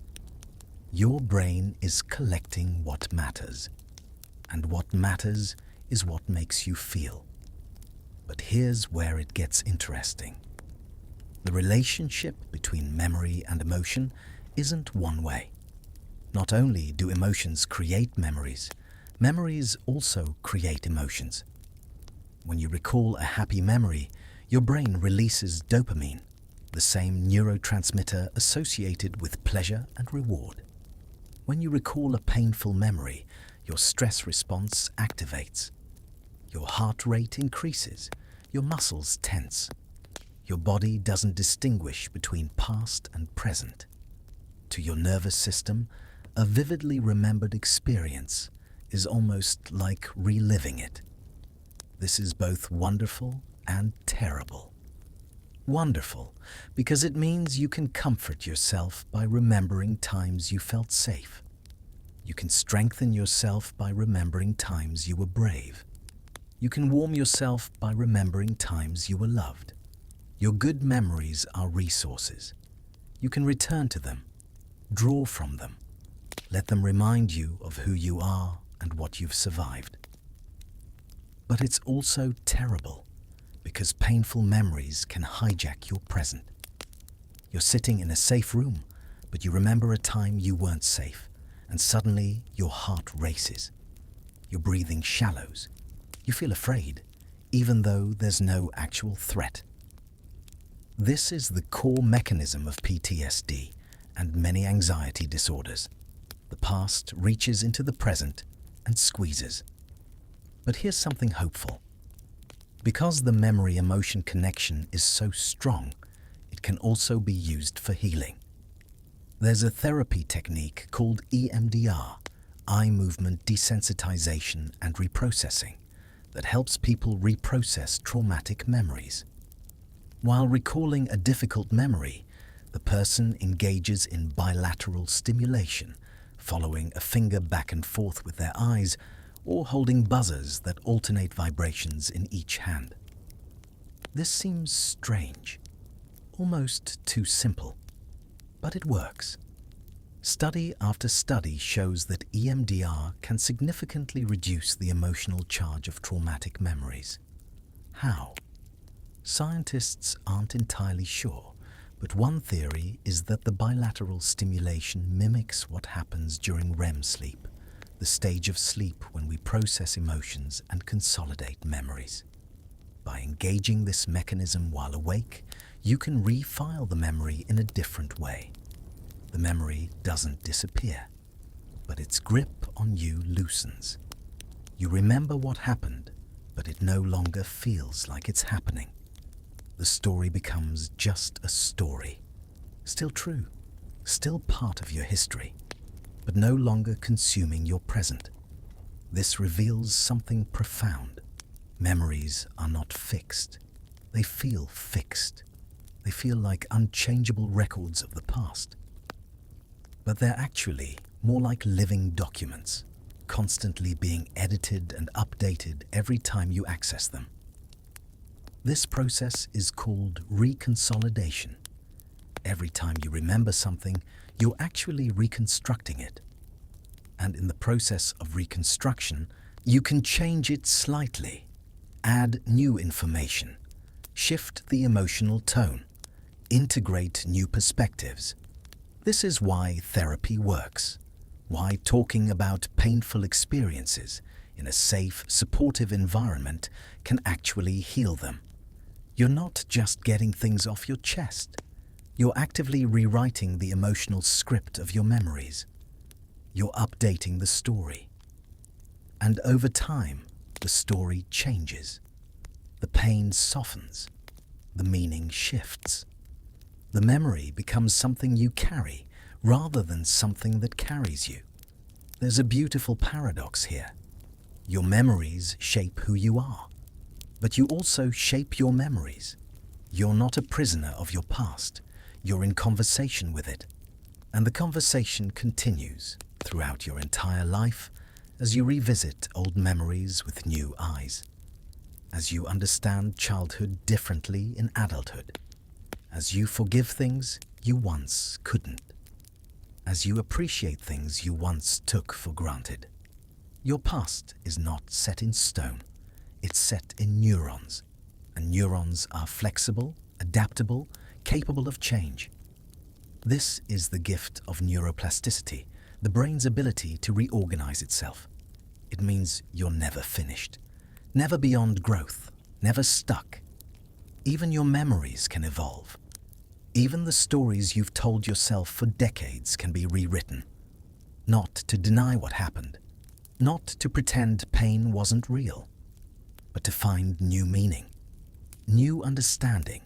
Your brain is collecting what matters, and what matters is what makes you feel. But here's where it gets interesting. The relationship between memory and emotion isn't one way. Not only do emotions create memories, memories also create emotions. When you recall a happy memory, your brain releases dopamine, the same neurotransmitter associated with pleasure and reward. When you recall a painful memory, Your stress response activates. Your heart rate increases. Your muscles tense. Your body doesn't distinguish between past and present. To your nervous system, a vividly remembered experience is almost like reliving it. This is both wonderful and terrible. Wonderful, because it means you can comfort yourself by remembering times you felt safe. You can strengthen yourself by remembering times you were brave. You can warm yourself by remembering times you were loved. Your good memories are resources. You can return to them, draw from them. Let them remind you of who you are and what you've survived. But it's also terrible, because painful memories can hijack your present. You're sitting in a safe room, but you remember a time you weren't safe, and suddenly your heart races. Your breathing shallows. You feel afraid, even though there's no actual threat. This is the core mechanism of PTSD and many anxiety disorders. The past reaches into the present and squeezes. But here's something hopeful. Because the memory-emotion connection is so strong, it can also be used for healing. There's a therapy technique called EMDR, eye movement desensitization and reprocessing, that helps people reprocess traumatic memories. While recalling a difficult memory, the person engages in bilateral stimulation, following a finger back and forth with their eyes, or holding buzzers that alternate vibrations in each hand. This seems strange, almost too simple, but it works. Study after study shows that EMDR can significantly reduce the emotional charge of traumatic memories. How? Scientists aren't entirely sure, but one theory is that the bilateral stimulation mimics what happens during REM sleep, the stage of sleep when we process emotions and consolidate memories. By engaging this mechanism while awake, you can refile the memory in a different way. The memory doesn't disappear, but its grip on you loosens. You remember what happened, but it no longer feels like it's happening. The story becomes just a story. Still true, still part of your history, but no longer consuming your present. This reveals something profound. Memories are not fixed. They feel fixed. They feel like unchangeable records of the past. But they're actually more like living documents, constantly being edited and updated every time you access them. This process is called reconsolidation. Every time you remember something, you're actually reconstructing it. And in the process of reconstruction, you can change it slightly, add new information, shift the emotional tone, integrate new perspectives. This is why therapy works, why talking about painful experiences in a safe, supportive environment can actually heal them. You're not just getting things off your chest. You're actively rewriting the emotional script of your memories. You're updating the story. And over time, the story changes. The pain softens. The meaning shifts. The memory becomes something you carry rather than something that carries you. There's a beautiful paradox here. Your memories shape who you are, but you also shape your memories. You're not a prisoner of your past. You're in conversation with it. And the conversation continues throughout your entire life as you revisit old memories with new eyes. As you understand childhood differently in adulthood. As you forgive things you once couldn't. As you appreciate things you once took for granted. Your past is not set in stone. It's set in neurons. And neurons are flexible, adaptable, capable of change. This is the gift of neuroplasticity, the brain's ability to reorganize itself. It means you're never finished, never beyond growth, never stuck. Even your memories can evolve. Even the stories you've told yourself for decades can be rewritten. Not to deny what happened, Not to pretend pain wasn't real, but to find new meaning, new understanding,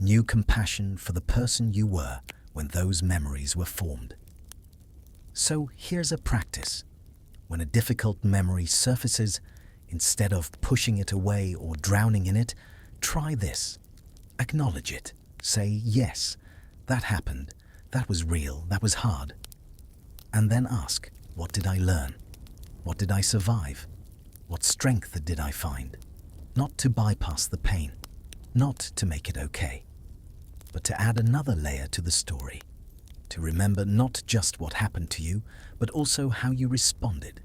new compassion for the person you were when those memories were formed. So here's a practice. When a difficult memory surfaces, instead of pushing it away or drowning in it, try this. Acknowledge it. Say, yes, that happened. That was real. That was hard. And then ask, what did I learn? What did I survive? What strength did I find? Not to bypass the pain, not to make it okay, but to add another layer to the story. To remember not just what happened to you, but also how you responded,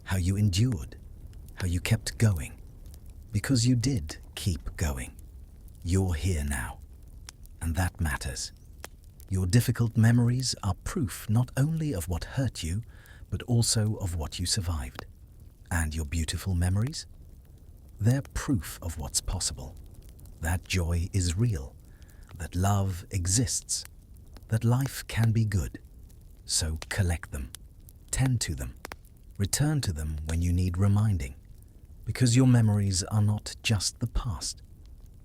how you endured, how you kept going. Because you did keep going. You're here now, and that matters. Your difficult memories are proof not only of what hurt you, but also of what you survived. And your beautiful memories? They're proof of what's possible. That joy is real, that love exists, that life can be good. So collect them, tend to them, return to them when you need reminding. Because your memories are not just the past.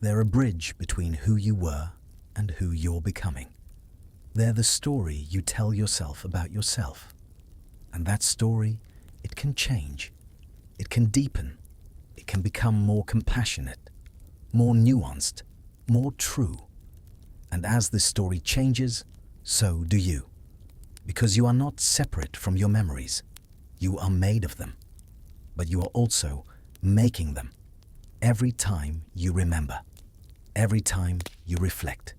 They're a bridge between who you were and who you're becoming. They're the story you tell yourself about yourself. And that story, it can change. It can deepen. It can become more compassionate, more nuanced, more true. And as this story changes, so do you. Because you are not separate from your memories. You are made of them. But you are also making them every time you remember, every time you reflect,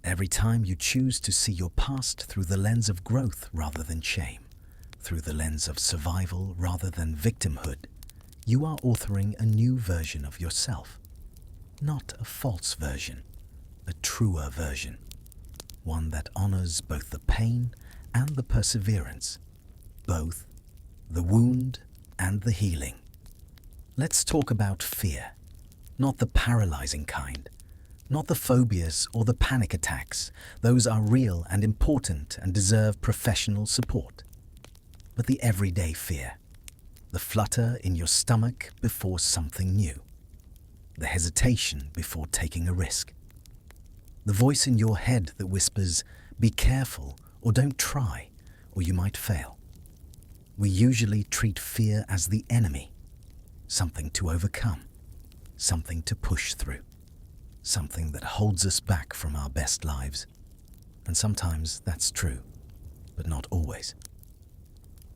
every time you choose to see your past through the lens of growth rather than shame, through the lens of survival rather than victimhood. You are authoring a new version of yourself. Not a false version, a truer version. One that honors both the pain and the perseverance, both the wound and the healing. Let's talk about fear, not the paralyzing kind, not the phobias or the panic attacks. Those are real and important and deserve professional support. But the everyday fear, the flutter in your stomach before something new, the hesitation before taking a risk, the voice in your head that whispers, be careful or don't try or you might fail. We usually treat fear as the enemy, something to overcome, something to push through, something that holds us back from our best lives. And sometimes that's true, but not always.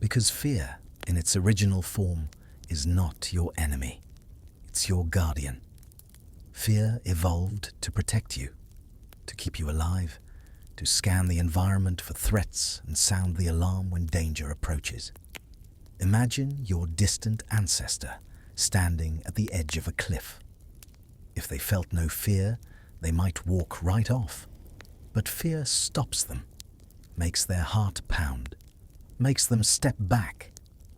Because fear, in its original form, is not your enemy. It's your guardian. Fear evolved to protect you, to keep you alive, to scan the environment for threats and sound the alarm when danger approaches. Imagine your distant ancestor standing at the edge of a cliff. If they felt no fear, they might walk right off. But fear stops them, makes their heart pound, makes them step back.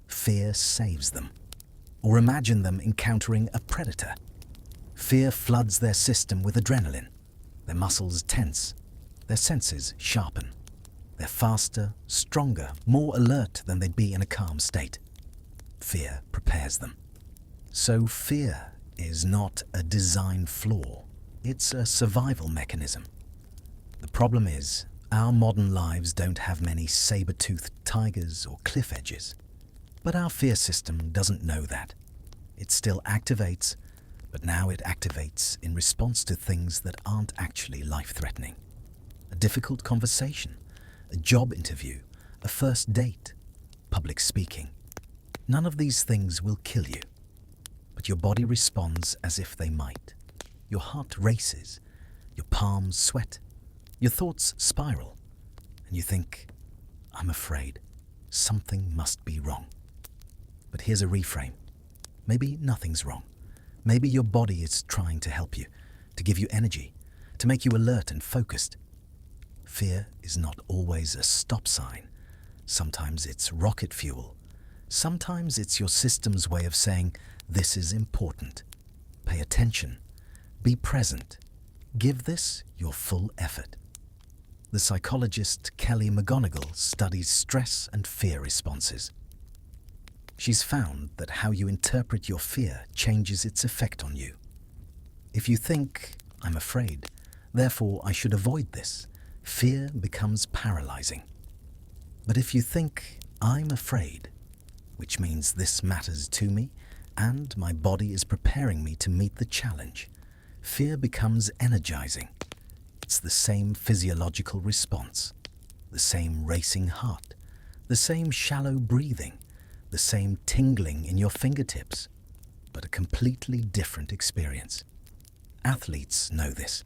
Fear saves them. Or imagine them encountering a predator. Fear floods their system with adrenaline. Their muscles tense, their senses sharpen. They're faster, stronger, more alert than they'd be in a calm state. Fear prepares them. So fear is not a design flaw. It's a survival mechanism. The problem is, our modern lives don't have many saber-toothed tigers or cliff edges. But our fear system doesn't know that. It still activates, but now it activates in response to things that aren't actually life-threatening. A difficult conversation, a job interview, a first date, public speaking. None of these things will kill you, but your body responds as if they might. Your heart races, your palms sweat, your thoughts spiral, and you think, I'm afraid, something must be wrong. But here's a reframe. Maybe nothing's wrong. Maybe your body is trying to help you, to give you energy, to make you alert and focused. Fear is not always a stop sign. Sometimes it's rocket fuel. Sometimes it's your system's way of saying, this is important. Pay attention. Be present. Give this your full effort. The psychologist Kelly McGonigal studies stress and fear responses. She's found that how you interpret your fear changes its effect on you. If you think, I'm afraid, therefore I should avoid this, fear becomes paralyzing. But if you think, I'm afraid, which means this matters to me and my body is preparing me to meet the challenge, fear becomes energizing. It's the same physiological response, the same racing heart, the same shallow breathing, the same tingling in your fingertips, but a completely different experience. Athletes know this.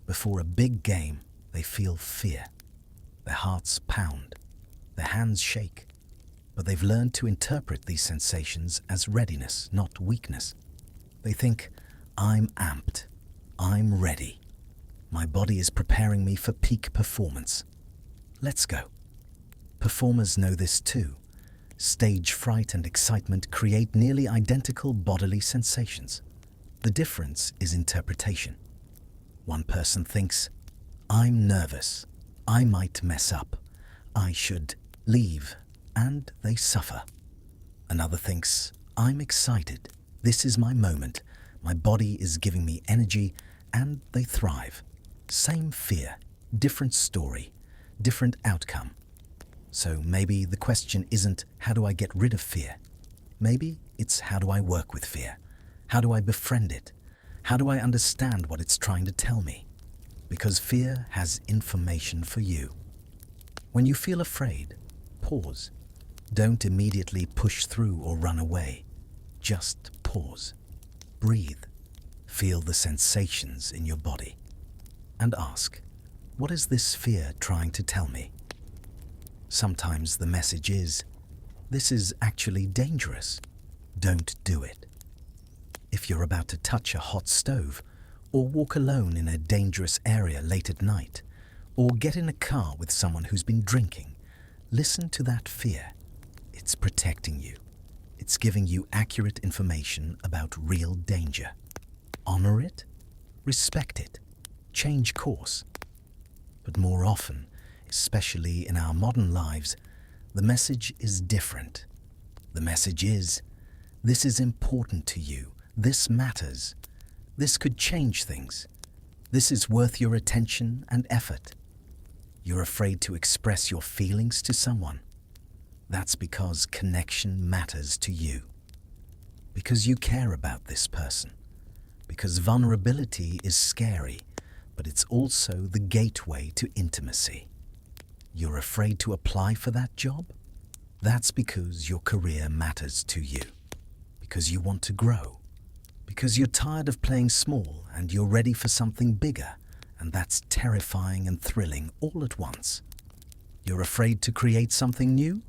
Before a big game, they feel fear. Their hearts pound, their hands shake, but they've learned to interpret these sensations as readiness, not weakness. They think, I'm amped, I'm ready. My body is preparing me for peak performance. Let's go. Performers know this too. Stage fright and excitement create nearly identical bodily sensations. The difference is interpretation. One person thinks, I'm nervous, I might mess up, I should leave, and they suffer. Another thinks, I'm excited, this is my moment, my body is giving me energy, and they thrive. Same fear, different story, different outcome. So maybe the question isn't, how do I get rid of fear? Maybe it's, how do I work with fear? How do I befriend it? How do I understand what it's trying to tell me? Because fear has information for you. When you feel afraid, pause. Don't immediately push through or run away. Just pause. Breathe. Feel the sensations in your body. And ask, what is this fear trying to tell me? Sometimes the message is, this is actually dangerous. Don't do it. If you're about to touch a hot stove, or walk alone in a dangerous area late at night, or get in a car with someone who's been drinking, listen to that fear. It's protecting you. It's giving you accurate information about real danger. Honor it, respect it, change course. But more often, especially in our modern lives, the message is different. The message is, this is important to you. This matters. This could change things. This is worth your attention and effort. You're afraid to express your feelings to someone. That's because connection matters to you. Because you care about this person. Because vulnerability is scary, but it's also the gateway to intimacy. You're afraid to apply for that job? That's because your career matters to you. Because you want to grow. Because you're tired of playing small and you're ready for something bigger, and that's terrifying and thrilling all at once. You're afraid to create something new?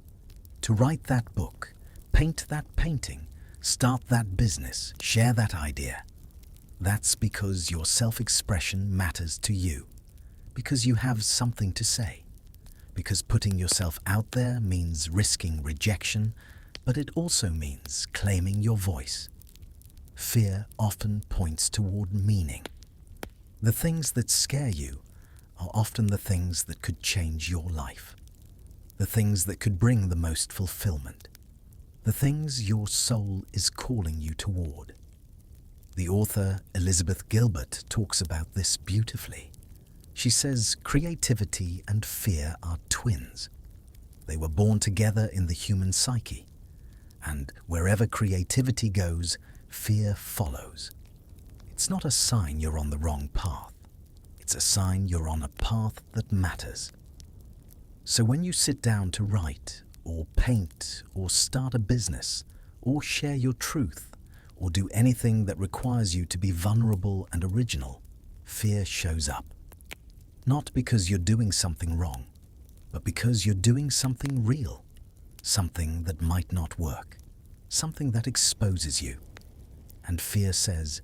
To write that book, paint that painting, start that business, share that idea. That's because your self-expression matters to you. Because you have something to say. Because putting yourself out there means risking rejection, but it also means claiming your voice. Fear often points toward meaning. The things that scare you are often the things that could change your life. The things that could bring the most fulfillment. The things your soul is calling you toward. The author Elizabeth Gilbert talks about this beautifully. She says creativity and fear are twins. They were born together in the human psyche. And wherever creativity goes, fear follows. It's not a sign you're on the wrong path. It's a sign you're on a path that matters. So when you sit down to write, or paint, or start a business, or share your truth, or do anything that requires you to be vulnerable and original, fear shows up. Not because you're doing something wrong, but because you're doing something real, something that might not work, something that exposes you. And fear says,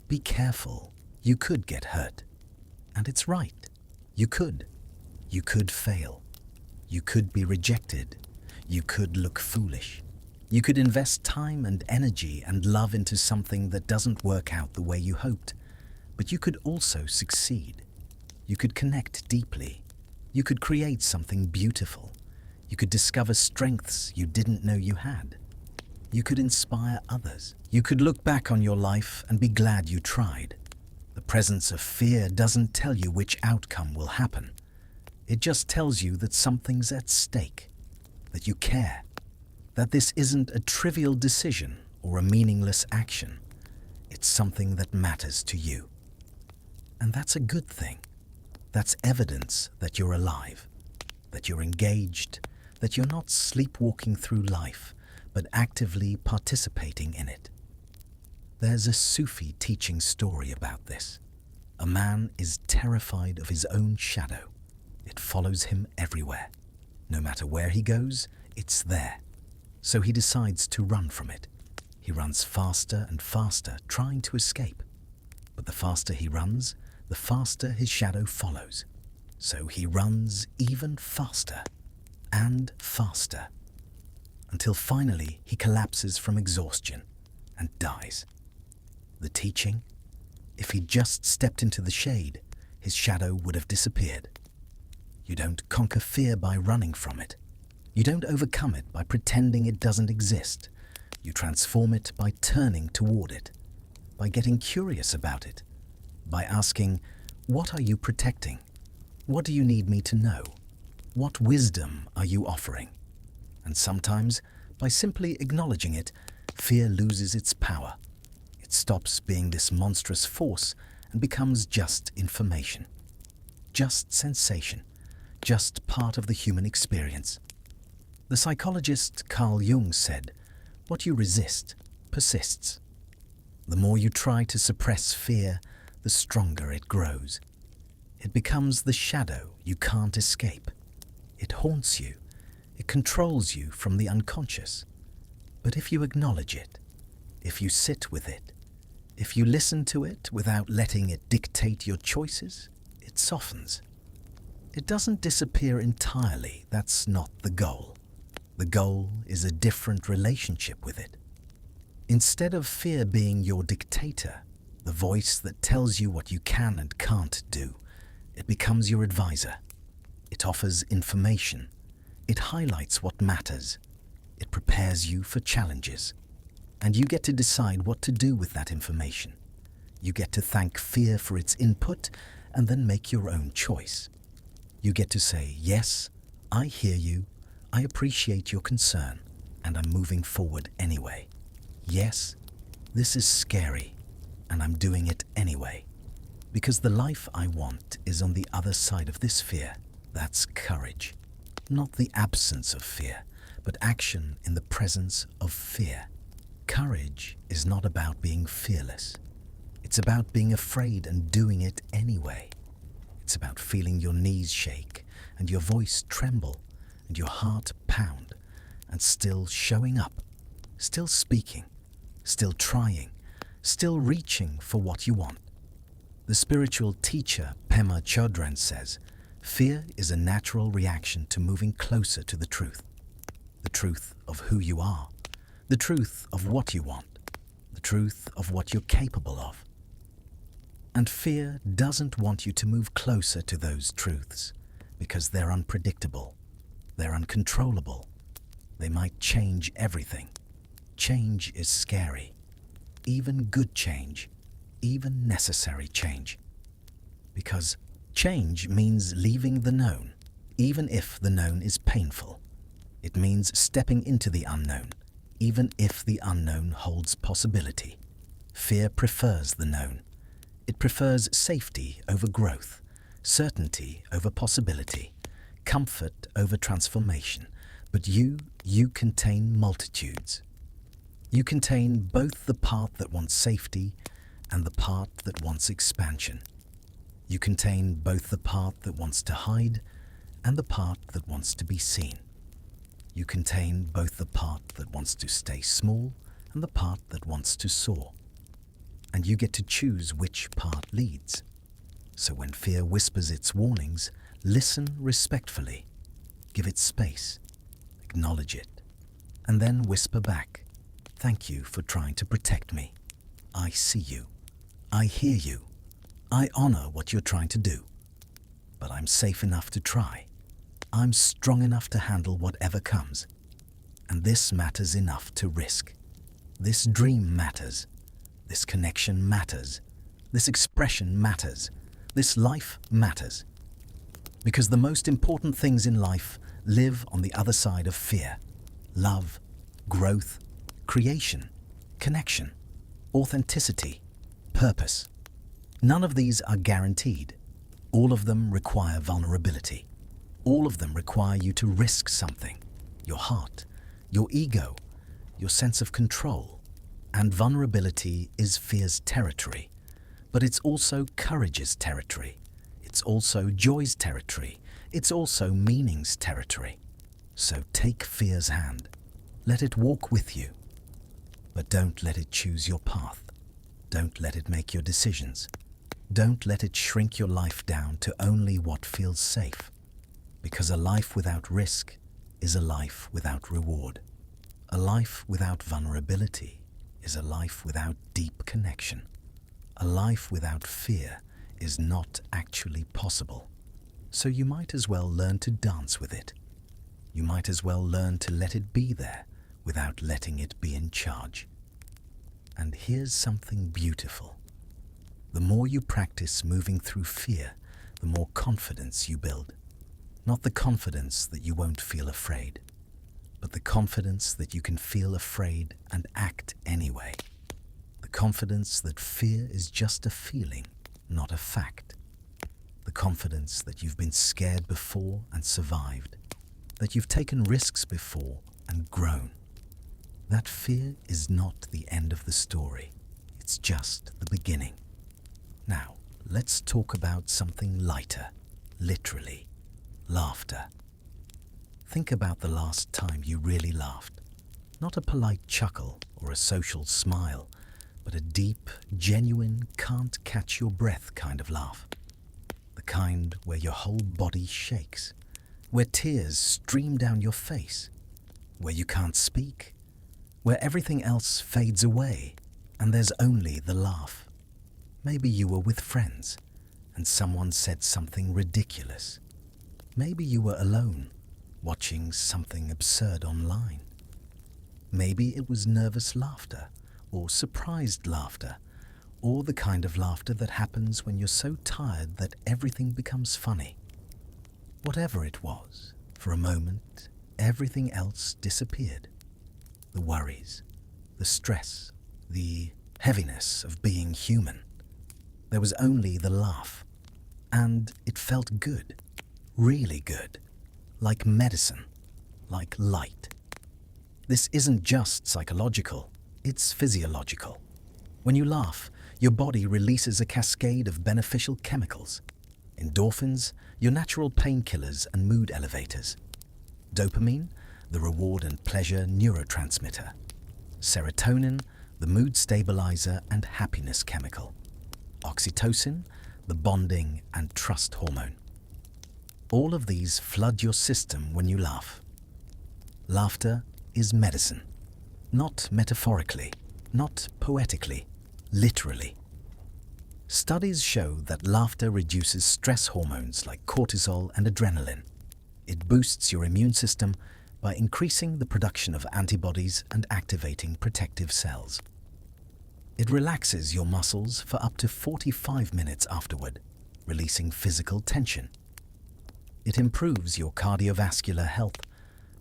be careful, you could get hurt. And it's right, you could. You could fail. You could be rejected. You could look foolish. You could invest time and energy and love into something that doesn't work out the way you hoped. But you could also succeed. You could connect deeply. You could create something beautiful. You could discover strengths you didn't know you had. You could inspire others. You could look back on your life and be glad you tried. The presence of fear doesn't tell you which outcome will happen. It just tells you that something's at stake, that you care, that this isn't a trivial decision or a meaningless action. It's something that matters to you. And that's a good thing. That's evidence that you're alive, that you're engaged, that you're not sleepwalking through life, but actively participating in it. There's a Sufi teaching story about this. A man is terrified of his own shadow. It follows him everywhere. No matter where he goes, it's there. So he decides to run from it. He runs faster and faster, trying to escape. But the faster he runs, the faster his shadow follows. So he runs even faster and faster, until finally he collapses from exhaustion and dies. The teaching? If he'd just stepped into the shade, his shadow would have disappeared. You don't conquer fear by running from it. You don't overcome it by pretending it doesn't exist. You transform it by turning toward it, by getting curious about it, by asking, what are you protecting? What do you need me to know? What wisdom are you offering? And sometimes, by simply acknowledging it, fear loses its power. It stops being this monstrous force and becomes just information, just sensation, just part of the human experience. The psychologist Carl Jung said, "What you resist persists." The more you try to suppress fear, the stronger it grows. It becomes the shadow you can't escape. It haunts you. It controls you from the unconscious. But if you acknowledge it, if you sit with it, if you listen to it without letting it dictate your choices, it softens. It doesn't disappear entirely. That's not the goal. The goal is a different relationship with it. Instead of fear being your dictator, the voice that tells you what you can and can't do, it becomes your advisor. It offers information. It highlights what matters. It prepares you for challenges. And you get to decide what to do with that information. You get to thank fear for its input and then make your own choice. You get to say, yes, I hear you, I appreciate your concern, and I'm moving forward anyway. Yes, this is scary, and I'm doing it anyway. Because the life I want is on the other side of this fear. That's courage. Not the absence of fear, but action in the presence of fear. Courage is not about being fearless. It's about being afraid and doing it anyway. It's about feeling your knees shake and your voice tremble and your heart pound and still showing up, still speaking, still trying, still reaching for what you want. The spiritual teacher Pema Chodron says, fear is a natural reaction to moving closer to the truth of who you are, the truth of what you want, the truth of what you're capable of. And fear doesn't want you to move closer to those truths because they're unpredictable, they're uncontrollable, they might change everything. Change is scary, even good change, even necessary change. Because change means leaving the known, even if the known is painful. It means stepping into the unknown, even if the unknown holds possibility. Fear prefers the known. It prefers safety over growth, certainty over possibility, comfort over transformation. But you contain multitudes. You contain both the part that wants safety and the part that wants expansion. You contain both the part that wants to hide and the part that wants to be seen. You contain both the part that wants to stay small and the part that wants to soar. And you get to choose which part leads. So when fear whispers its warnings, listen respectfully, give it space, acknowledge it, and then whisper back, "Thank you for trying to protect me. I see you. I hear you. I honor what you're trying to do. But I'm safe enough to try. I'm strong enough to handle whatever comes. And this matters enough to risk." This dream matters. This connection matters. This expression matters. This life matters. Because the most important things in life live on the other side of fear. Love, growth, creation, connection, authenticity, purpose. None of these are guaranteed. All of them require vulnerability. All of them require you to risk something. Your heart, your ego, your sense of control. And vulnerability is fear's territory. But it's also courage's territory. It's also joy's territory. It's also meaning's territory. So take fear's hand. Let it walk with you. But don't let it choose your path. Don't let it make your decisions. Don't let it shrink your life down to only what feels safe. Because a life without risk is a life without reward. A life without vulnerability is a life without deep connection. A life without fear is not actually possible. So you might as well learn to dance with it. You might as well learn to let it be there without letting it be in charge. And here's something beautiful. The more you practice moving through fear, the more confidence you build. Not the confidence that you won't feel afraid, but the confidence that you can feel afraid and act anyway. The confidence that fear is just a feeling, not a fact. The confidence that you've been scared before and survived, that you've taken risks before and grown. That fear is not the end of the story. It's just the beginning. Now, let's talk about something lighter, literally, laughter. Think about the last time you really laughed. Not a polite chuckle or a social smile, but a deep, genuine, can't catch your breath kind of laugh. The kind where your whole body shakes, where tears stream down your face, where you can't speak, where everything else fades away and there's only the laugh. Maybe you were with friends and someone said something ridiculous. Maybe you were alone, watching something absurd online. Maybe it was nervous laughter or surprised laughter, or the kind of laughter that happens when you're so tired that everything becomes funny. Whatever it was, for a moment, everything else disappeared. The worries, the stress, the heaviness of being human. There was only the laugh, and it felt good, really good, like medicine, like light. This isn't just psychological, it's physiological. When you laugh, your body releases a cascade of beneficial chemicals. Endorphins, your natural painkillers and mood elevators. Dopamine, the reward and pleasure neurotransmitter. Serotonin, the mood stabilizer and happiness chemical. Oxytocin, the bonding and trust hormone. All of these flood your system when you laugh. Laughter is medicine. Not metaphorically, not poetically, literally. Studies show that laughter reduces stress hormones like cortisol and adrenaline. It boosts your immune system by increasing the production of antibodies and activating protective cells. It relaxes your muscles for up to 45 minutes afterward, releasing physical tension. It improves your cardiovascular health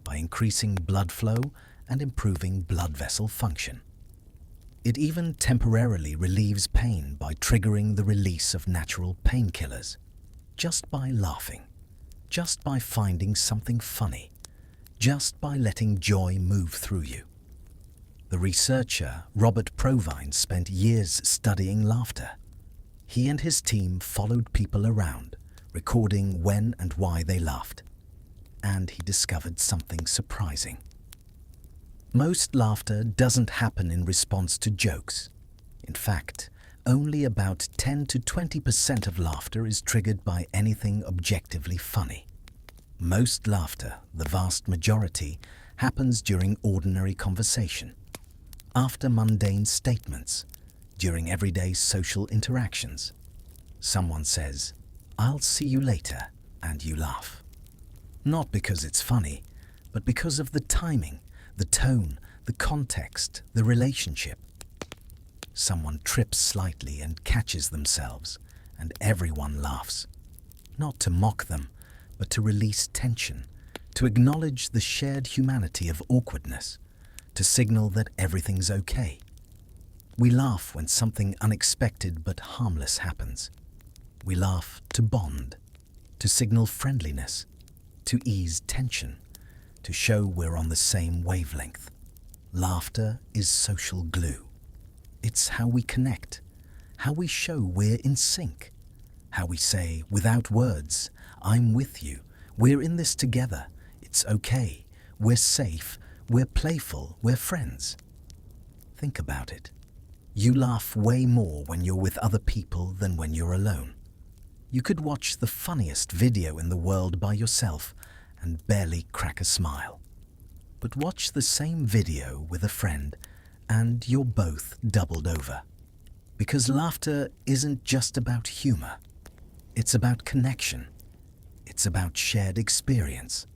by increasing blood flow and improving blood vessel function. It even temporarily relieves pain by triggering the release of natural painkillers, just by laughing, just by finding something funny, just by letting joy move through you. The researcher Robert Provine spent years studying laughter. He and his team followed people around, recording when and why they laughed. And he discovered something surprising. Most laughter doesn't happen in response to jokes. In fact, only about 10 to 20% of laughter is triggered by anything objectively funny. Most laughter, the vast majority, happens during ordinary conversation, after mundane statements, during everyday social interactions. Someone says, "I'll see you later," and you laugh. Not because it's funny, but because of the timing, the tone, the context, the relationship. Someone trips slightly and catches themselves, and everyone laughs. Not to mock them, but to release tension, to acknowledge the shared humanity of awkwardness, to signal that everything's okay. We laugh when something unexpected but harmless happens. We laugh to bond, to signal friendliness, to ease tension, to show we're on the same wavelength. Laughter is social glue. It's how we connect, how we show we're in sync, how we say, without words, I'm with you, we're in this together, it's okay, we're safe, we're playful, we're friends. Think about it. You laugh way more when you're with other people than when you're alone. You could watch the funniest video in the world by yourself and barely crack a smile. But watch the same video with a friend and you're both doubled over. Because laughter isn't just about humor. It's about connection. It's about shared experience.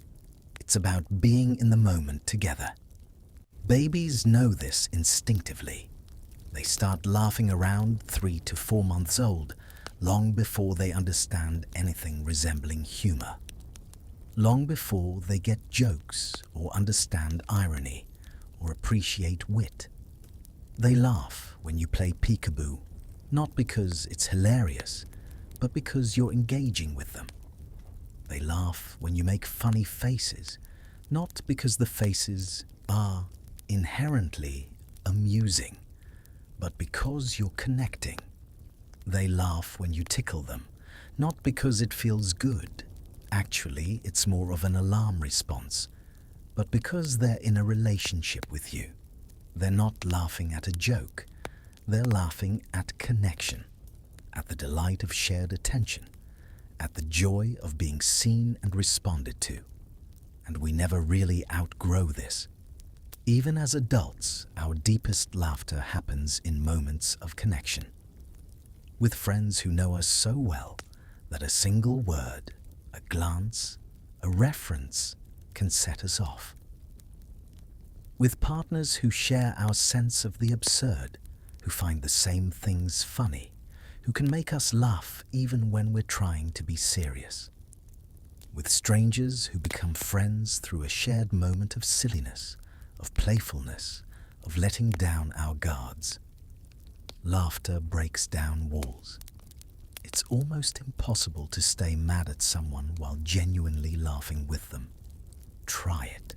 It's about being in the moment together. Babies know this instinctively. They start laughing around 3 to 4 months old, long before they understand anything resembling humor. Long before they get jokes or understand irony or appreciate wit. They laugh when you play peekaboo, not because it's hilarious, but because you're engaging with them. They laugh when you make funny faces, not because the faces are inherently amusing, but because you're connecting. They laugh when you tickle them, not because it feels good. Actually, it's more of an alarm response, but because they're in a relationship with you. They're not laughing at a joke. They're laughing at connection, at the delight of shared attention, at the joy of being seen and responded to. And we never really outgrow this. Even as adults, our deepest laughter happens in moments of connection. With friends who know us so well that a single word, a glance, a reference can set us off. With partners who share our sense of the absurd, who find the same things funny, who can make us laugh even when we're trying to be serious. With strangers who become friends through a shared moment of silliness, of playfulness, of letting down our guards. Laughter breaks down walls. It's almost impossible to stay mad at someone while genuinely laughing with them. Try it.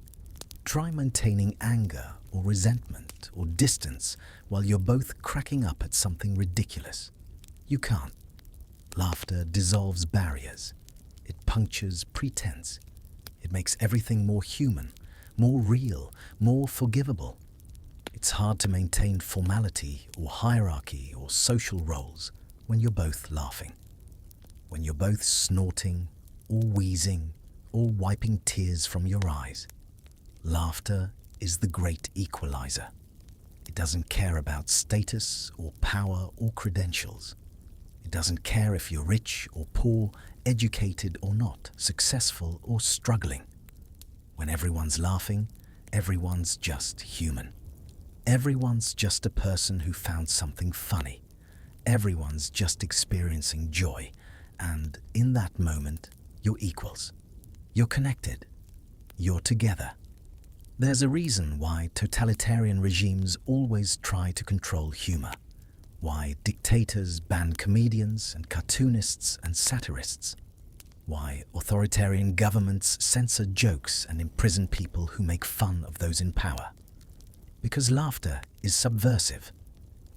Try maintaining anger or resentment or distance while you're both cracking up at something ridiculous. You can't. Laughter dissolves barriers. It punctures pretense. It makes everything more human, more real, more forgivable. It's hard to maintain formality or hierarchy or social roles when you're both laughing. When you're both snorting or wheezing or wiping tears from your eyes. Laughter is the great equalizer. It doesn't care about status or power or credentials. It doesn't care if you're rich or poor, educated or not, successful or struggling. When everyone's laughing, everyone's just human. Everyone's just a person who found something funny. Everyone's just experiencing joy. And in that moment, you're equals. You're connected. You're together. There's a reason why totalitarian regimes always try to control humor. Why dictators ban comedians and cartoonists and satirists. Why authoritarian governments censor jokes and imprison people who make fun of those in power. Because laughter is subversive.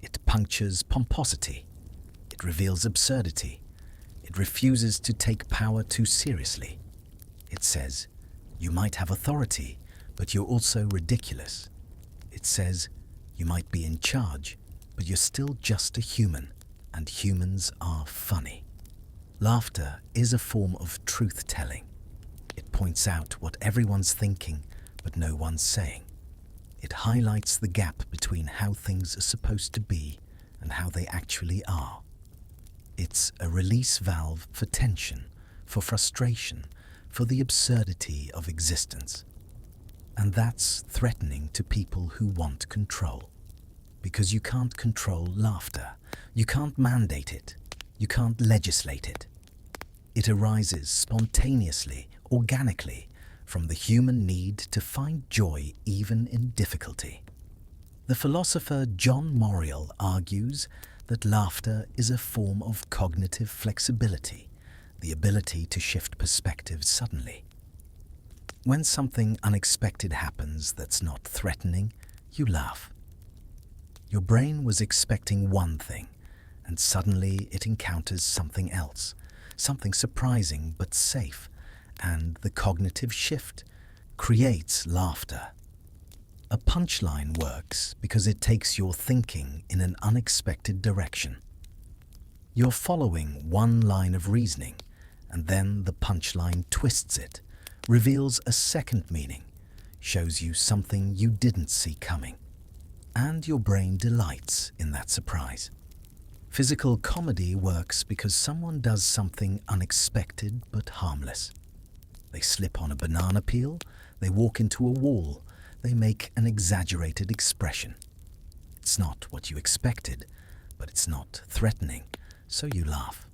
It punctures pomposity. It reveals absurdity. It refuses to take power too seriously. It says, you might have authority, but you're also ridiculous. It says, you might be in charge, but you're still just a human, and humans are funny. Laughter is a form of truth-telling. It points out what everyone's thinking, but no one's saying. It highlights the gap between how things are supposed to be and how they actually are. It's a release valve for tension, for frustration, for the absurdity of existence. And that's threatening to people who want control. Because you can't control laughter. You can't mandate it. You can't legislate it. It arises spontaneously, organically, from the human need to find joy even in difficulty. The philosopher John Moriel argues that laughter is a form of cognitive flexibility, the ability to shift perspectives suddenly. When something unexpected happens that's not threatening, you laugh. Your brain was expecting one thing, and suddenly it encounters something else, something surprising but safe, and the cognitive shift creates laughter. A punchline works because it takes your thinking in an unexpected direction. You're following one line of reasoning, and then the punchline twists it, reveals a second meaning, shows you something you didn't see coming. And your brain delights in that surprise. Physical comedy works because someone does something unexpected but harmless. They slip on a banana peel, they walk into a wall, they make an exaggerated expression. It's not what you expected, but it's not threatening, so you laugh.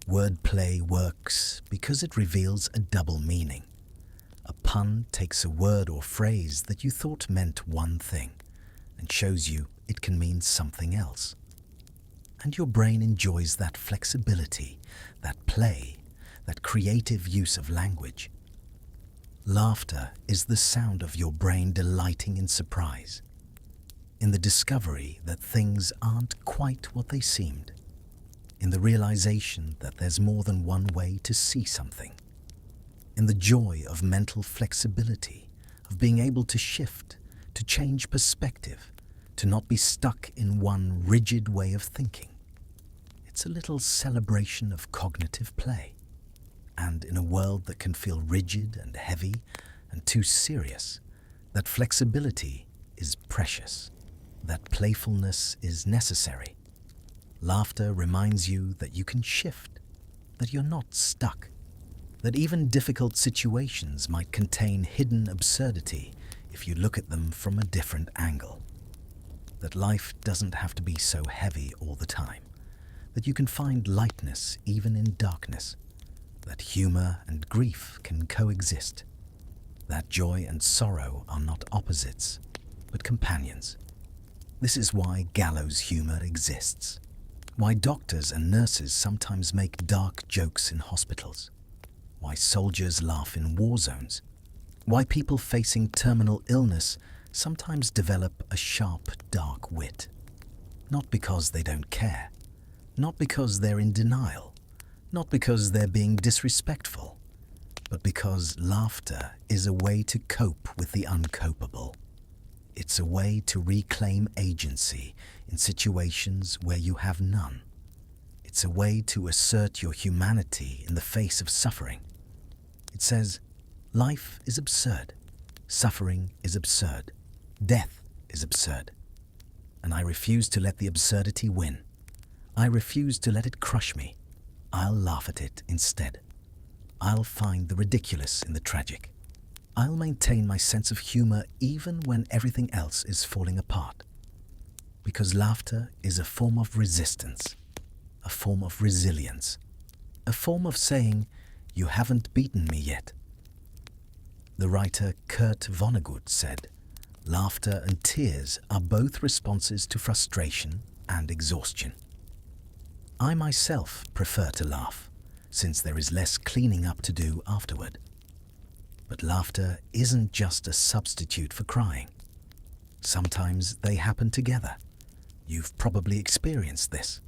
Wordplay works because it reveals a double meaning. A pun takes a word or phrase that you thought meant one thing and shows you it can mean something else. And your brain enjoys that flexibility, that play, that creative use of language. Laughter is the sound of your brain delighting in surprise, in the discovery that things aren't quite what they seemed, in the realization that there's more than one way to see something, in the joy of mental flexibility, of being able to shift, to change perspective, to not be stuck in one rigid way of thinking. It's a little celebration of cognitive play. And in a world that can feel rigid and heavy and too serious, that flexibility is precious, that playfulness is necessary. Laughter reminds you that you can shift, that you're not stuck, that even difficult situations might contain hidden absurdity if you look at them from a different angle, that life doesn't have to be so heavy all the time, that you can find lightness even in darkness, that humor and grief can coexist, that joy and sorrow are not opposites, but companions. This is why gallows humor exists, why doctors and nurses sometimes make dark jokes in hospitals, why soldiers laugh in war zones, why people facing terminal illness sometimes develop a sharp, dark wit. Not because they don't care, not because they're in denial, not because they're being disrespectful, but because laughter is a way to cope with the uncopable. It's a way to reclaim agency in situations where you have none. It's a way to assert your humanity in the face of suffering. It says, life is absurd, suffering is absurd, death is absurd, and I refuse to let the absurdity win. I refuse to let it crush me. I'll laugh at it instead. I'll find the ridiculous in the tragic. I'll maintain my sense of humor even when everything else is falling apart. Because laughter is a form of resistance, a form of resilience, a form of saying, you haven't beaten me yet. The writer Kurt Vonnegut said, laughter and tears are both responses to frustration and exhaustion. I myself prefer to laugh, since there is less cleaning up to do afterward. But laughter isn't just a substitute for crying. Sometimes they happen together. You've probably experienced this.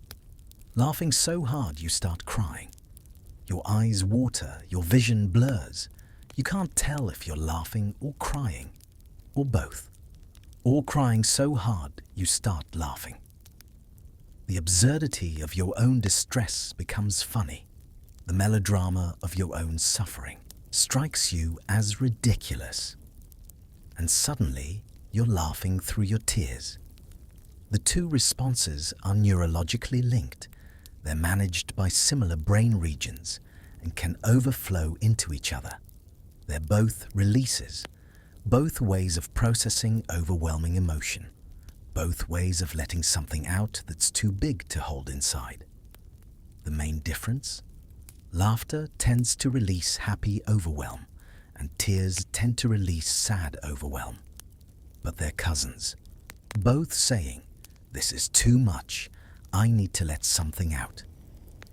Laughing so hard you start crying. Your eyes water, your vision blurs. You can't tell if you're laughing or crying, or both. Or crying so hard you start laughing. The absurdity of your own distress becomes funny. The melodrama of your own suffering strikes you as ridiculous. And suddenly, you're laughing through your tears. The two responses are neurologically linked. They're managed by similar brain regions and can overflow into each other. They're both releases, Both ways of processing overwhelming emotion. Both ways of letting something out that's too big to hold inside. The main difference? Laughter tends to release happy overwhelm, and tears tend to release sad overwhelm. But they're cousins, both saying, "This is too much, I need to let something out,"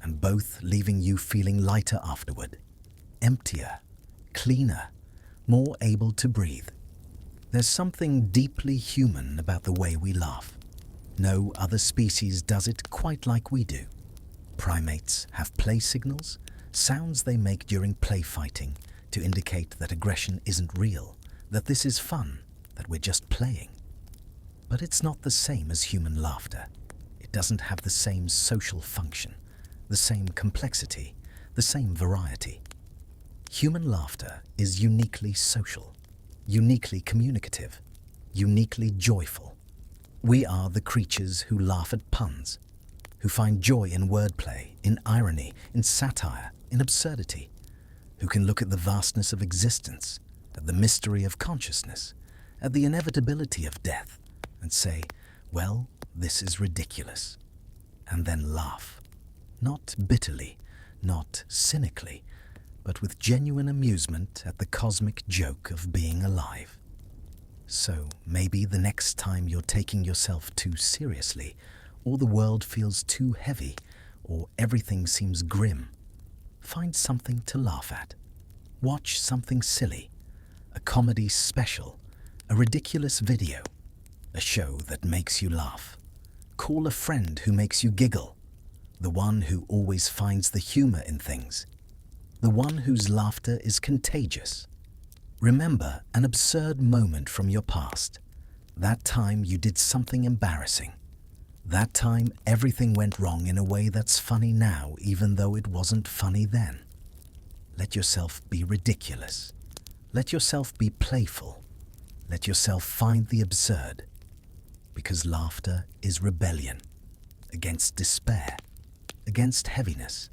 and both leaving you feeling lighter afterward, emptier, cleaner, more able to breathe. There's something deeply human about the way we laugh. No other species does it quite like we do. Primates have play signals, sounds they make during play fighting to indicate that aggression isn't real, that this is fun, that we're just playing. But it's not the same as human laughter. It doesn't have the same social function, the same complexity, the same variety. Human laughter is uniquely social, uniquely communicative, uniquely joyful. We are the creatures who laugh at puns, who find joy in wordplay, in irony, in satire, in absurdity, who can look at the vastness of existence, at the mystery of consciousness, at the inevitability of death, and say, "Well, this is ridiculous," and then laugh. Not bitterly, not cynically, but with genuine amusement at the cosmic joke of being alive. So maybe the next time you're taking yourself too seriously, or the world feels too heavy, or everything seems grim, find something to laugh at. Watch something silly, a comedy special, a ridiculous video, a show that makes you laugh. Call a friend who makes you giggle, the one who always finds the humor in things, the one whose laughter is contagious. Remember an absurd moment from your past, that time you did something embarrassing, that time everything went wrong in a way that's funny now even though it wasn't funny then. Let yourself be ridiculous. Let yourself be playful. Let yourself find the absurd. Because laughter is rebellion against despair, against heaviness,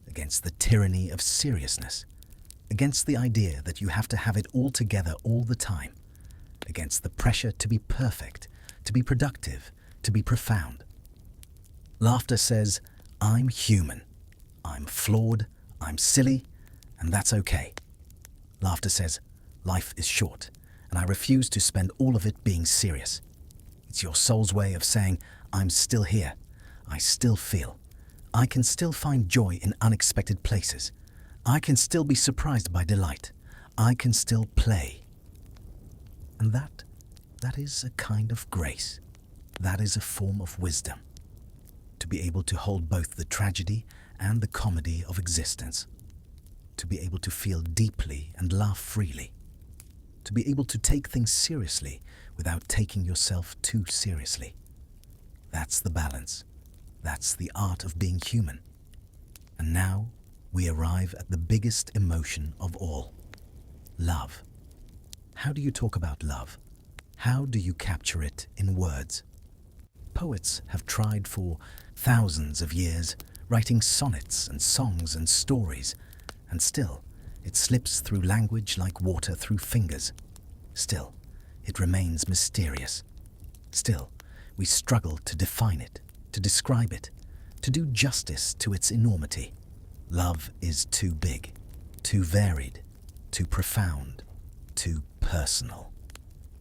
against the tyranny of seriousness, against the idea that you have to have it all together all the time, against the pressure to be perfect, to be productive, to be profound. Laughter says, "I'm human, I'm flawed, I'm silly, and that's okay." Laughter says, "Life is short, and I refuse to spend all of it being serious." It's your soul's way of saying, "I'm still here, I still feel. I can still find joy in unexpected places. I can still be surprised by delight. I can still play." And that is a kind of grace. That is a form of wisdom. To be able to hold both the tragedy and the comedy of existence. To be able to feel deeply and laugh freely. To be able to take things seriously without taking yourself too seriously. That's the balance. That's the art of being human. And now we arrive at the biggest emotion of all. Love. How do you talk about love? How do you capture it in words? Poets have tried for thousands of years, writing sonnets and songs and stories, and still it slips through language like water through fingers. Still, it remains mysterious. Still, we struggle to define it, to describe it, to do justice to its enormity. Love is too big, too varied, too profound, too personal.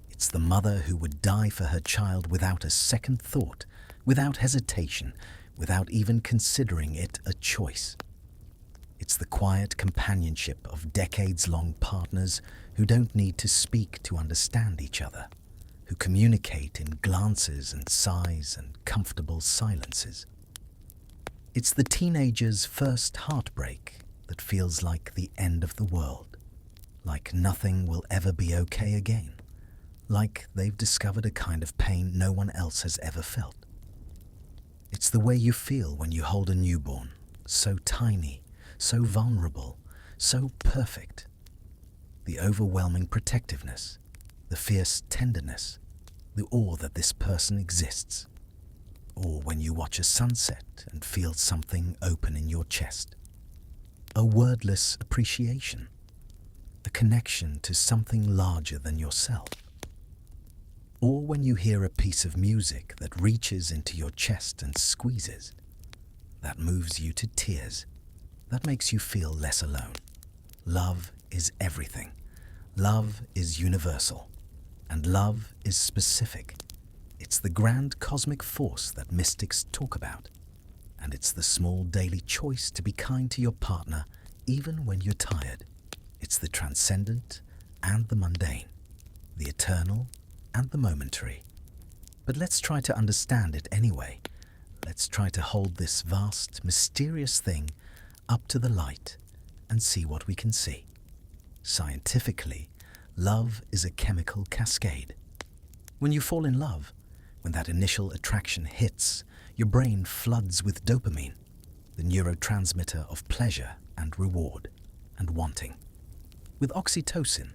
It's the mother who would die for her child without a second thought, without hesitation, without even considering it a choice. It's the quiet companionship of decades-long partners who don't need to speak to understand each other, who communicate in glances and sighs and comfortable silences. It's the teenager's first heartbreak that feels like the end of the world, like nothing will ever be okay again, like they've discovered a kind of pain no one else has ever felt. It's the way you feel when you hold a newborn, so tiny, so vulnerable, so perfect. The overwhelming protectiveness, the fierce tenderness, the awe that this person exists. Or when you watch a sunset and feel something open in your chest. A wordless appreciation. A connection to something larger than yourself. Or when you hear a piece of music that reaches into your chest and squeezes, that moves you to tears, that makes you feel less alone. Love is everything. Love is universal. And love is specific. It's the grand cosmic force that mystics talk about. And it's the small daily choice to be kind to your partner even when you're tired. It's the transcendent and the mundane, the eternal and the momentary. But let's try to understand it anyway. Let's try to hold this vast, mysterious thing up to the light and see what we can see. Scientifically, love is a chemical cascade. When you fall in love, when that initial attraction hits, your brain floods with dopamine, the neurotransmitter of pleasure and reward and wanting. With oxytocin,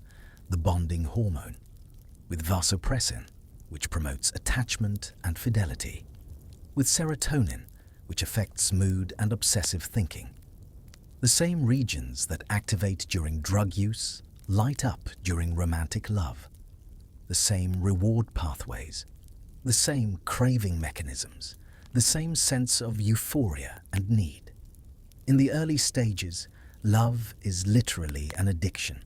the bonding hormone. With vasopressin, which promotes attachment and fidelity. With serotonin, which affects mood and obsessive thinking. The same regions that activate during drug use light up during romantic love. The same reward pathways, the same craving mechanisms, the same sense of euphoria and need. In the early stages, love is literally an addiction.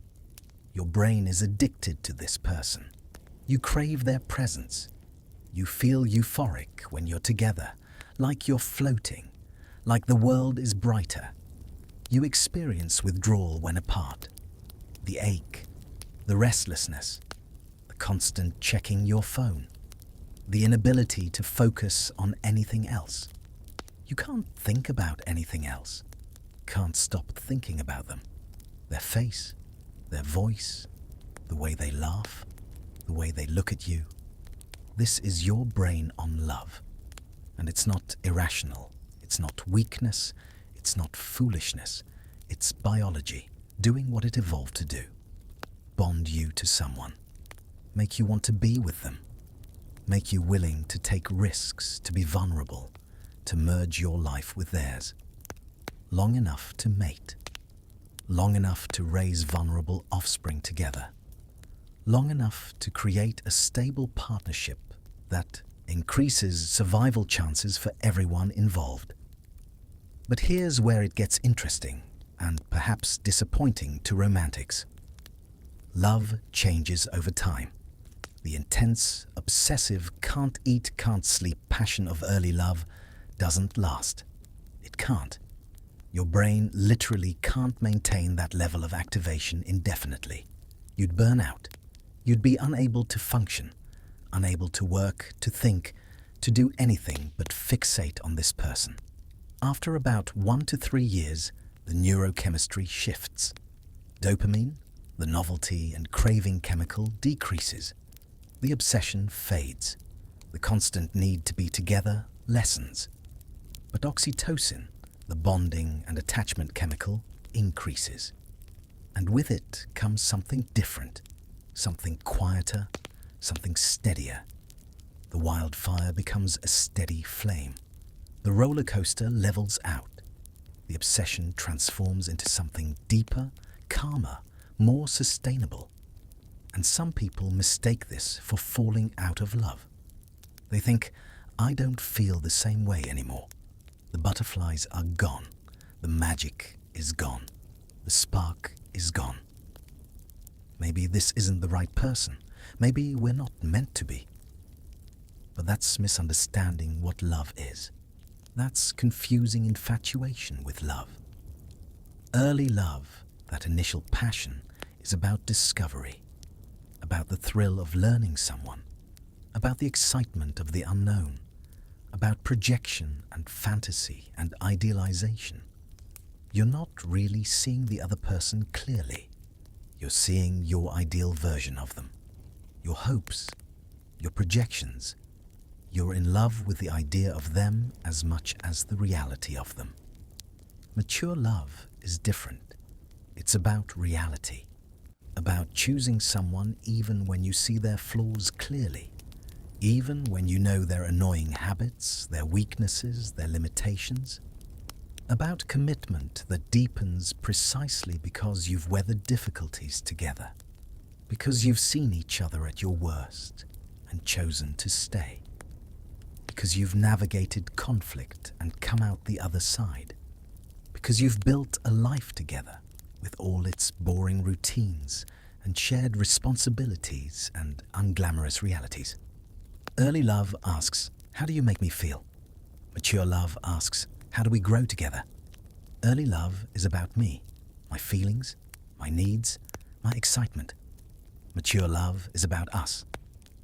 Your brain is addicted to this person. You crave their presence. You feel euphoric when you're together, like you're floating, like the world is brighter. You experience withdrawal when apart. The ache, the restlessness, the constant checking your phone, the inability to focus on anything else. You can't think about anything else. Can't stop thinking about them. Their face, their voice, the way they laugh, the way they look at you. This is your brain on love. And it's not irrational. It's not weakness. It's not foolishness. It's biology doing what it evolved to do. Bond you to someone. Make you want to be with them. Make you willing to take risks, to be vulnerable, to merge your life with theirs. Long enough to mate. Long enough to raise vulnerable offspring together. Long enough to create a stable partnership that increases survival chances for everyone involved. But here's where it gets interesting and perhaps disappointing to romantics. Love changes over time. The intense, obsessive, can't eat, can't sleep passion of early love doesn't last. It can't. Your brain literally can't maintain that level of activation indefinitely. You'd burn out. You'd be unable to function, unable to work, to think, to do anything but fixate on this person. After about 1 to 3 years, the neurochemistry shifts. Dopamine, the novelty and craving chemical, decreases. The obsession fades. The constant need to be together lessens. But oxytocin, the bonding and attachment chemical, increases. And with it comes something different, something quieter, something steadier. The wildfire becomes a steady flame. The roller coaster levels out. The obsession transforms into something deeper, calmer, more sustainable. And some people mistake this for falling out of love. They think, I don't feel the same way anymore. The butterflies are gone. The magic is gone. The spark is gone. Maybe this isn't the right person. Maybe we're not meant to be. But that's misunderstanding what love is. That's confusing infatuation with love. Early love, that initial passion, is about discovery, about the thrill of learning someone, about the excitement of the unknown, about projection and fantasy and idealization. You're not really seeing the other person clearly. You're seeing your ideal version of them, your hopes, your projections. You're in love with the idea of them as much as the reality of them. Mature love is different. It's about reality, about choosing someone even when you see their flaws clearly, even when you know their annoying habits, their weaknesses, their limitations. about commitment that deepens precisely because you've weathered difficulties together, because you've seen each other at your worst and chosen to stay, because you've navigated conflict and come out the other side, because you've built a life together with all its boring routines and shared responsibilities and unglamorous realities. Early love asks, "How do you make me feel?" Mature love asks, "How do we grow together?" Early love is about me, my feelings, my needs, my excitement. Mature love is about us,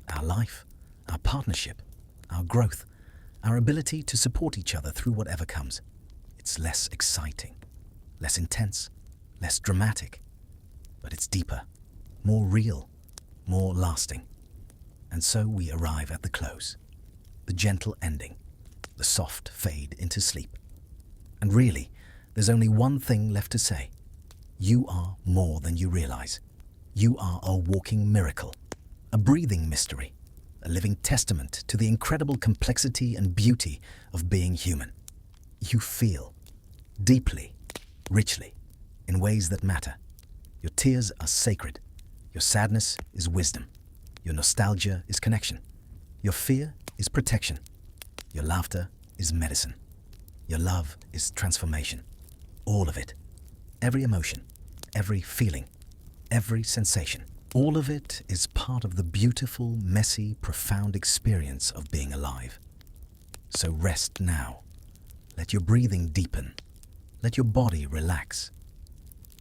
our life, our partnership, our growth, our ability to support each other through whatever comes. It's less exciting, less intense, less dramatic, but it's deeper, more real, more lasting. And so we arrive at the close, the gentle ending, the soft fade into sleep. And really, there's only one thing left to say. You are more than you realize. You are a walking miracle, a breathing mystery, a living testament to the incredible complexity and beauty of being human. You feel deeply, richly, in ways that matter. Your tears are sacred. Your sadness is wisdom. Your nostalgia is connection. Your fear is protection. Your laughter is medicine. Your love is transformation. All of it. Every emotion, every feeling, every sensation. All of it is part of the beautiful, messy, profound experience of being alive. So rest now. Let your breathing deepen. Let your body relax.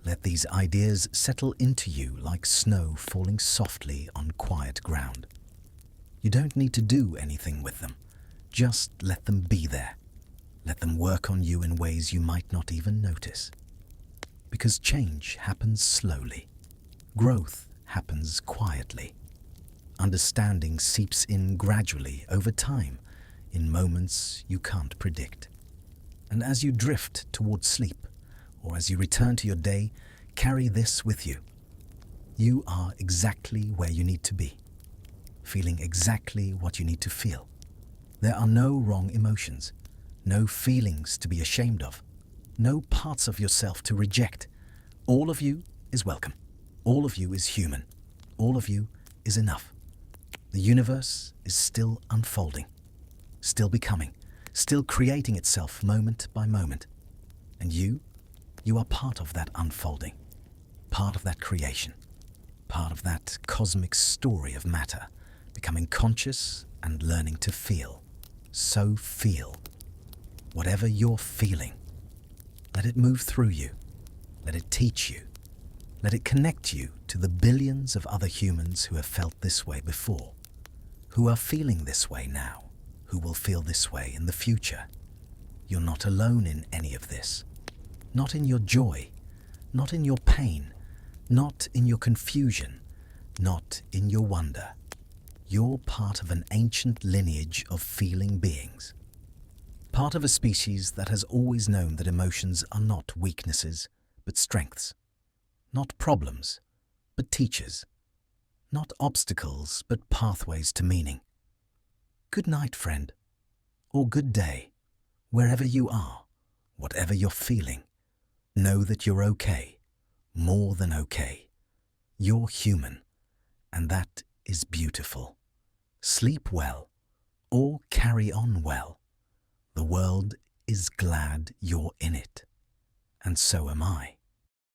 Let these ideas settle into you like snow falling softly on quiet ground. You don't need to do anything with them. Just let them be there. Let them work on you in ways you might not even notice. Because change happens slowly. Growth happens quietly. Understanding seeps in gradually over time, in moments you can't predict. And as you drift towards sleep, or as you return to your day, carry this with you. You are exactly where you need to be, feeling exactly what you need to feel. There are no wrong emotions, no feelings to be ashamed of, no parts of yourself to reject. All of you is welcome. All of you is human. All of you is enough. The universe is still unfolding, still becoming, still creating itself moment by moment. And you are part of that unfolding, part of that creation, part of that cosmic story of matter, becoming conscious and learning to feel. So feel. Whatever you're feeling, let it move through you. Let it teach you. Let it connect you to the billions of other humans who have felt this way before, who are feeling this way now, who will feel this way in the future. You're not alone in any of this. Not in your joy, not in your pain, not in your confusion, not in your wonder. You're part of an ancient lineage of feeling beings. Part of a species that has always known that emotions are not weaknesses, but strengths. Not problems, but teachers. Not obstacles, but pathways to meaning. Good night, friend. Or good day, wherever you are, whatever you're feeling. Know that you're okay, more than okay. You're human, and that is beautiful. Sleep well, or carry on well. The world is glad you're in it, and so am I.